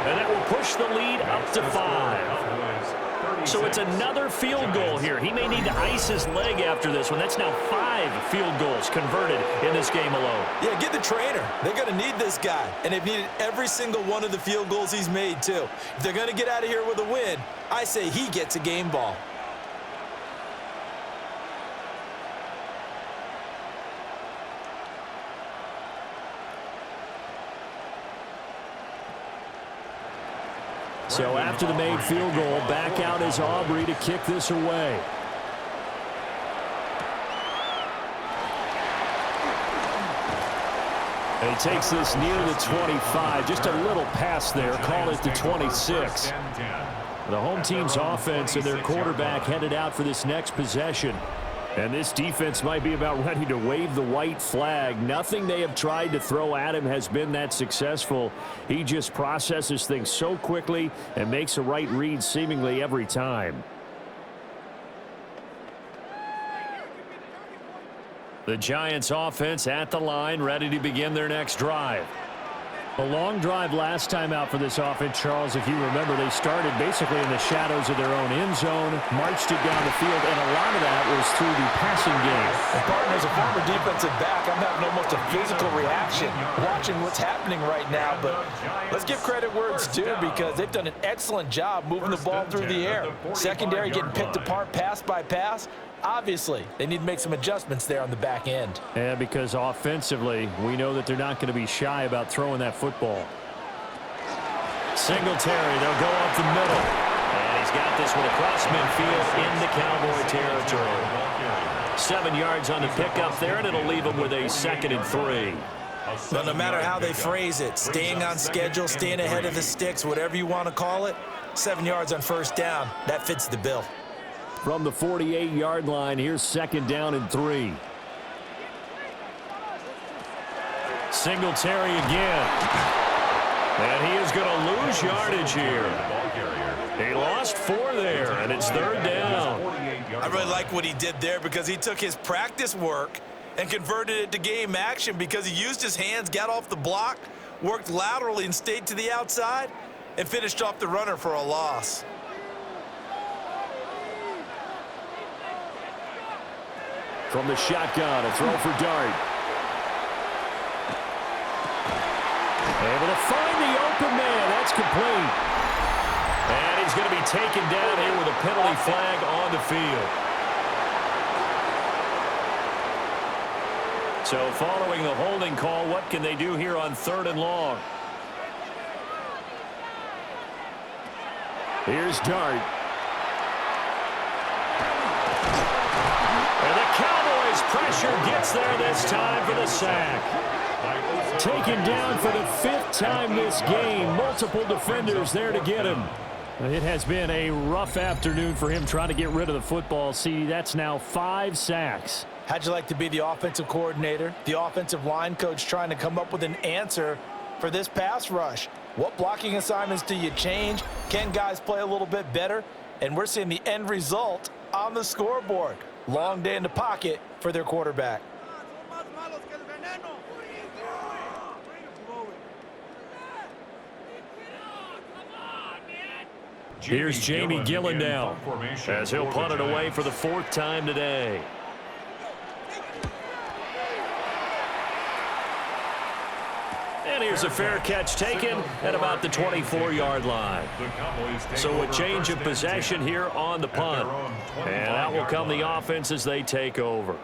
[SPEAKER 5] And that will push the lead up to 5. So it's another field goal here. He may need to ice his leg after this one. That's now 5 field goals converted in this game alone.
[SPEAKER 2] Yeah, get the trainer. They're going to need this guy. And they've needed every single one of the field goals he's made, too. If they're going to get out of here with a win, I say he gets a game ball.
[SPEAKER 1] So after the made field goal, back out is Aubrey to kick this away. And he takes this near the 25. Just a little pass there. Call it the 26. The home team's offense and their quarterback headed out for this next possession. And this defense might be about ready to wave the white flag. Nothing they have tried to throw at him has been that successful. He just processes things so quickly and makes a right read seemingly every time. The Giants offense at the line, ready to begin their next drive. A long drive last time out for this offense, Charles. If you remember, they started basically in the shadows of their own end zone, marched it down the field, and a lot of that was through the passing game.
[SPEAKER 2] And partner, as a former defensive back, I'm having almost a physical reaction watching what's happening right now. But let's give credit where it's due, because they've done an excellent job moving the ball through the air. Secondary getting picked apart pass by pass. Obviously, they need to make some adjustments there on the back end.
[SPEAKER 1] And because offensively, we know that they're not going to be shy about throwing that football.
[SPEAKER 5] Singletary, they'll go up the middle. And he's got this one across midfield into Cowboy territory. 7 yards on the pickup there, and it'll leave him with a 2nd and 3.
[SPEAKER 2] But no matter how they phrase it, staying on schedule, staying ahead of the sticks, whatever you want to call it, 7 yards on first down, that fits the bill.
[SPEAKER 1] From the 48-yard line, here's 2nd down and 3.
[SPEAKER 5] Singletary again. And he is going to lose yardage here. He lost 4 there, and it's 3rd down.
[SPEAKER 2] I really like what he did there, because he took his practice work and converted it to game action, because he used his hands, got off the block, worked laterally and stayed to the outside, and finished off the runner for a loss.
[SPEAKER 1] From the shotgun, a throw for Dart. Able to find the open man. That's complete.
[SPEAKER 5] And he's going to be taken down here with a penalty flag on the field. So following the holding call, what can they do here on 3rd and long?
[SPEAKER 1] Here's Dart.
[SPEAKER 5] And the Cowboys pressure gets there this time for the sack.
[SPEAKER 1] Taken down for the 5th time this game. Multiple defenders there to get him. It has been a rough afternoon for him trying to get rid of the football. See, that's now 5 sacks.
[SPEAKER 2] How'd you like to be the offensive coordinator, the offensive line coach, trying to come up with an answer for this pass rush? What blocking assignments do you change? Can guys play a little bit better? And we're seeing the end result on the scoreboard. Long day in the pocket for their quarterback.
[SPEAKER 5] Here's Jamie Gillen now, as he'll punt it away for the 4th time today. And here's a fair catch taken at about the 24-yard line. So a change of possession here on the punt. And out will come the offense as they take over.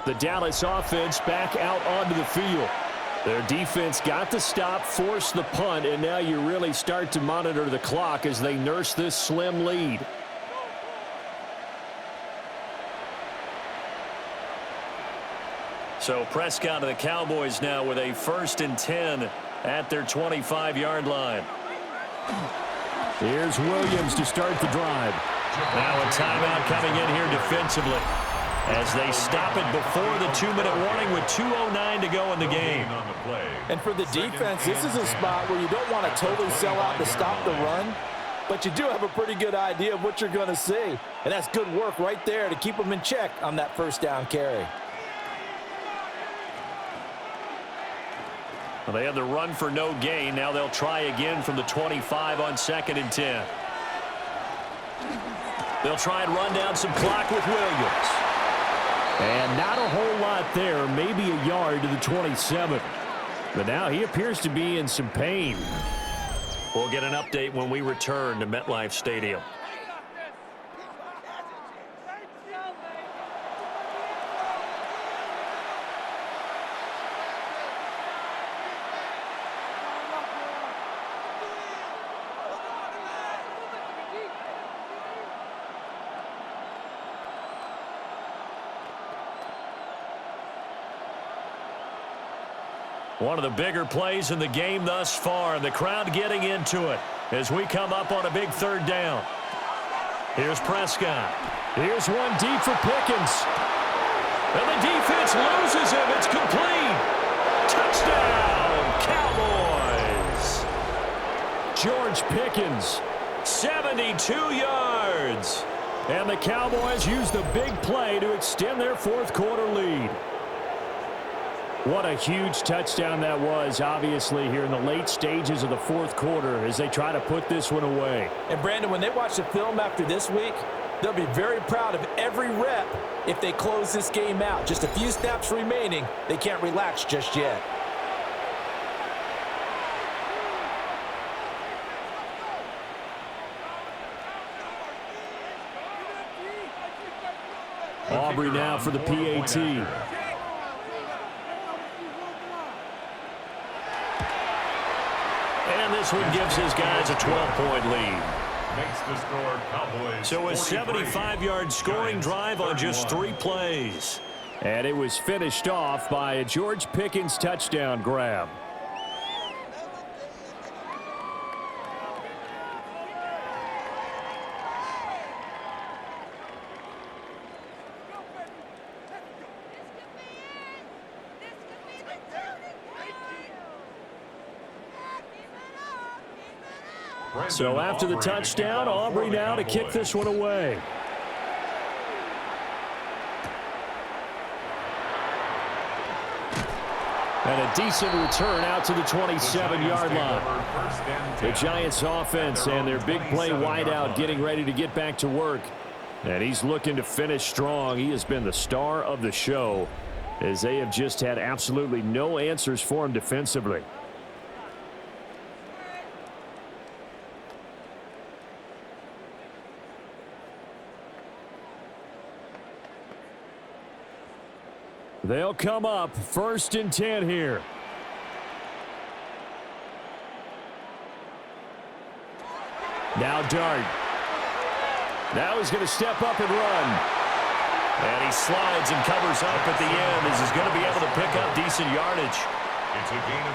[SPEAKER 5] The Dallas offense back out onto the field. Their defense got the stop, forced the punt, and now you really start to monitor the clock as they nurse this slim lead. So Prescott of the Cowboys now with a 1st and 10 at their 25-yard line.
[SPEAKER 1] Here's Williams to start the drive.
[SPEAKER 5] Now a timeout coming in here defensively as they stop it before the 2-minute warning with 2:09 to go in the game.
[SPEAKER 2] And for the defense, this is a spot where you don't want to totally sell out to stop the run, but you do have a pretty good idea of what you're going to see. And that's good work right there to keep them in check on that 1st down carry.
[SPEAKER 5] Well, they had the run for no gain. Now they'll try again from the 25 on 2nd and 10. They'll try and run down some clock with Williams.
[SPEAKER 1] And not a whole lot there, maybe a yard to the 27. But now he appears to be in some pain.
[SPEAKER 5] We'll get an update when we return to MetLife Stadium. One of the bigger plays in the game thus far, and the crowd getting into it as we come up on a big 3rd down. Here's Prescott.
[SPEAKER 1] Here's one deep for Pickens.
[SPEAKER 5] And the defense loses him. It's complete. Touchdown, Cowboys.
[SPEAKER 1] George Pickens.
[SPEAKER 5] 72 yards.
[SPEAKER 1] And the Cowboys use the big play to extend their 4th quarter lead. What a huge touchdown that was, obviously, here in the late stages of the 4th quarter as they try to put this one away.
[SPEAKER 2] And, Brandon, when they watch the film after this week, they'll be very proud of every rep if they close this game out. Just a few snaps remaining. They can't relax just yet.
[SPEAKER 1] Aubrey now for the PAT.
[SPEAKER 5] And this one gives his guys a 12-point lead.
[SPEAKER 3] Makes the score Cowboys.
[SPEAKER 5] So a 75-yard scoring drive on just 3 plays.
[SPEAKER 1] And it was finished off by a George Pickens touchdown grab. So after the touchdown, Aubrey now to kick this one away. And a decent return out to the 27-yard line. The Giants offense and their big play wideout getting ready to get back to work. And he's looking to finish strong. He has been the star of the show as they have just had absolutely no answers for him defensively. They'll come up 1st and 10 here. Now Dart. Now he's going to step up and run.
[SPEAKER 5] And he slides and covers up at the end as he's going to be able to pick up decent yardage.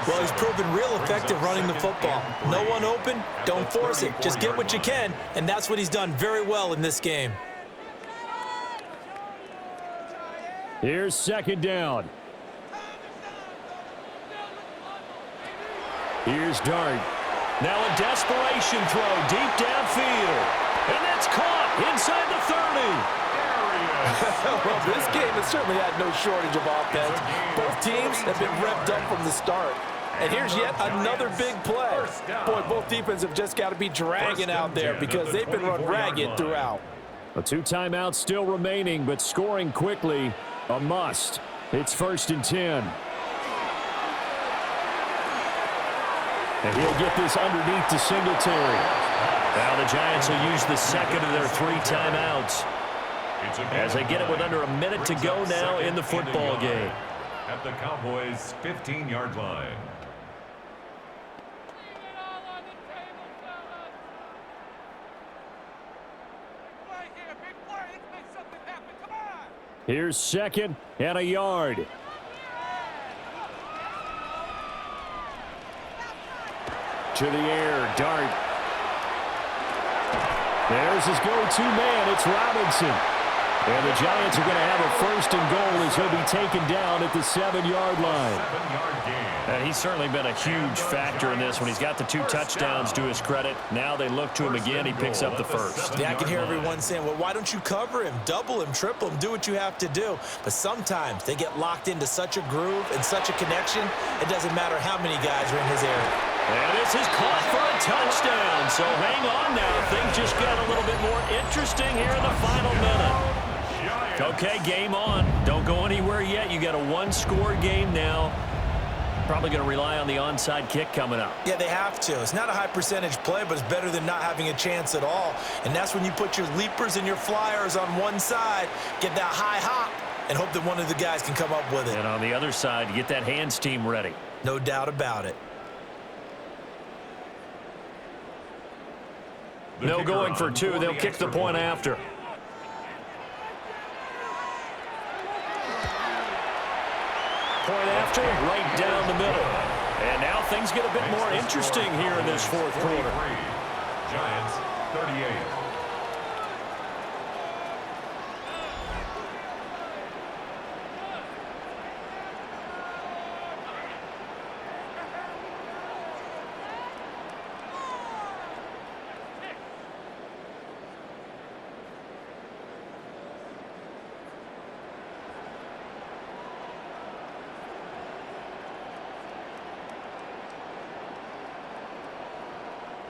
[SPEAKER 4] Well, he's proven real effective running the football. No one open, don't force it. Just get what you can, and that's what he's done very well in this game.
[SPEAKER 1] Here's 2nd down. Here's Dart.
[SPEAKER 5] Now a desperation throw deep downfield. And that's caught inside the 30.
[SPEAKER 2] Well, this game has certainly had no shortage of offense. Both teams have been revved up from the start. And here's yet another big play. Boy, both defenses have just got to be dragging out there because they've been run ragged throughout.
[SPEAKER 1] A 2 timeouts still remaining, but scoring quickly a must. It's 1st and 10.
[SPEAKER 5] And he'll get this underneath to Singletary. Now the Giants will use the second of their 3 timeouts as they get it with under a minute to go now in the football game.
[SPEAKER 3] At the Cowboys' 15-yard line.
[SPEAKER 5] Here's 2nd and a yard. To the air, Dart. There's his go-to man. It's Robinson. And the Giants are going to have a 1st and goal as he'll be taken down at the 7-yard line.
[SPEAKER 3] 7-yard gain.
[SPEAKER 5] And he's certainly been a huge factor in this when he's got the 2 touchdowns to his credit. Now they look to him again. He picks up the 1st.
[SPEAKER 4] Yeah, I can hear everyone saying, well, why don't you cover him, double him, triple him, do what you have to do. But sometimes they get locked into such a groove and such a connection, it doesn't matter how many guys are in his area.
[SPEAKER 5] And this is caught for a touchdown. So hang on now. Things just got a little bit more interesting here in the final minute. Okay, game on. Don't go anywhere yet. You got a 1-score game now. Probably going to rely on the onside kick coming up.
[SPEAKER 4] Yeah, they have to. It's not a high percentage play, but it's better than not having a chance at all. And that's when you put your leapers and your flyers on one side, get that high hop, and hope that one of the guys can come up with it.
[SPEAKER 5] And on the other side, you get that hands team ready.
[SPEAKER 4] No doubt about it.
[SPEAKER 5] No going for 2. They'll kick the point after. Point after, right down the middle. And now things get a bit more interesting here in this 4th quarter.
[SPEAKER 3] Giants 38.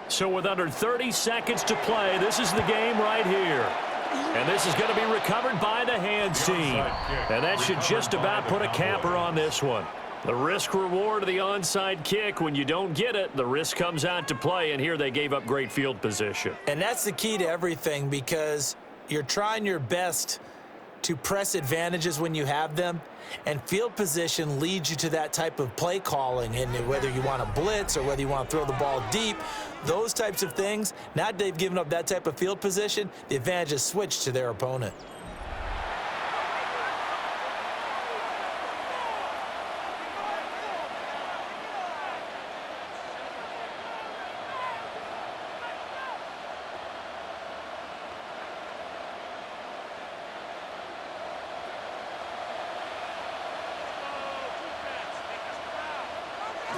[SPEAKER 5] So with under 30 seconds to play, this is the game right here. And this is going to be recovered by the hands team. And that should just about put a capper on this one. The risk-reward of the onside kick, when you don't get it, the risk comes out to play, and here they gave up great field position.
[SPEAKER 4] And that's the key to everything, because you're trying your best to press advantages when you have them, and field position leads you to that type of play calling. And whether you want to blitz or whether you want to throw the ball deep, those types of things, now that they've given up that type of field position, the advantage is switched to their opponent.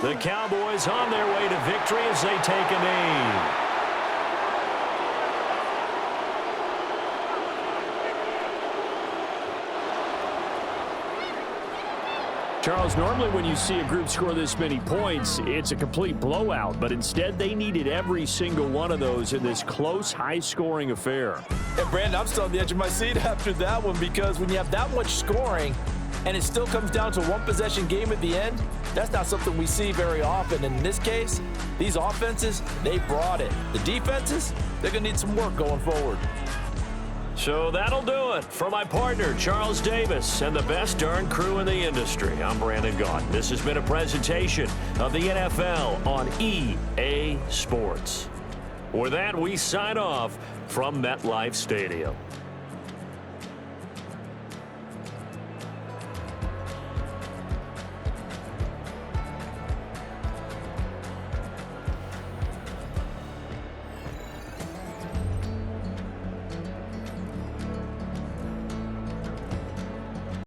[SPEAKER 5] The Cowboys on their way to victory as they take a knee. Charles, normally when you see a group score this many points, it's a complete blowout, but instead they needed every single one of those in this close, high-scoring affair.
[SPEAKER 2] And Brandon, I'm still on the edge of my seat after that one, because when you have that much scoring and it still comes down to a 1-possession game at the end, that's not something we see very often. And in this case, these offenses, they brought it. The defenses, they're going to need some work going forward.
[SPEAKER 5] So that'll do it. For my partner, Charles Davis, and the best darn crew in the industry, I'm Brandon Gaudin. This has been a presentation of the NFL on EA Sports. With that, we sign off from MetLife Stadium.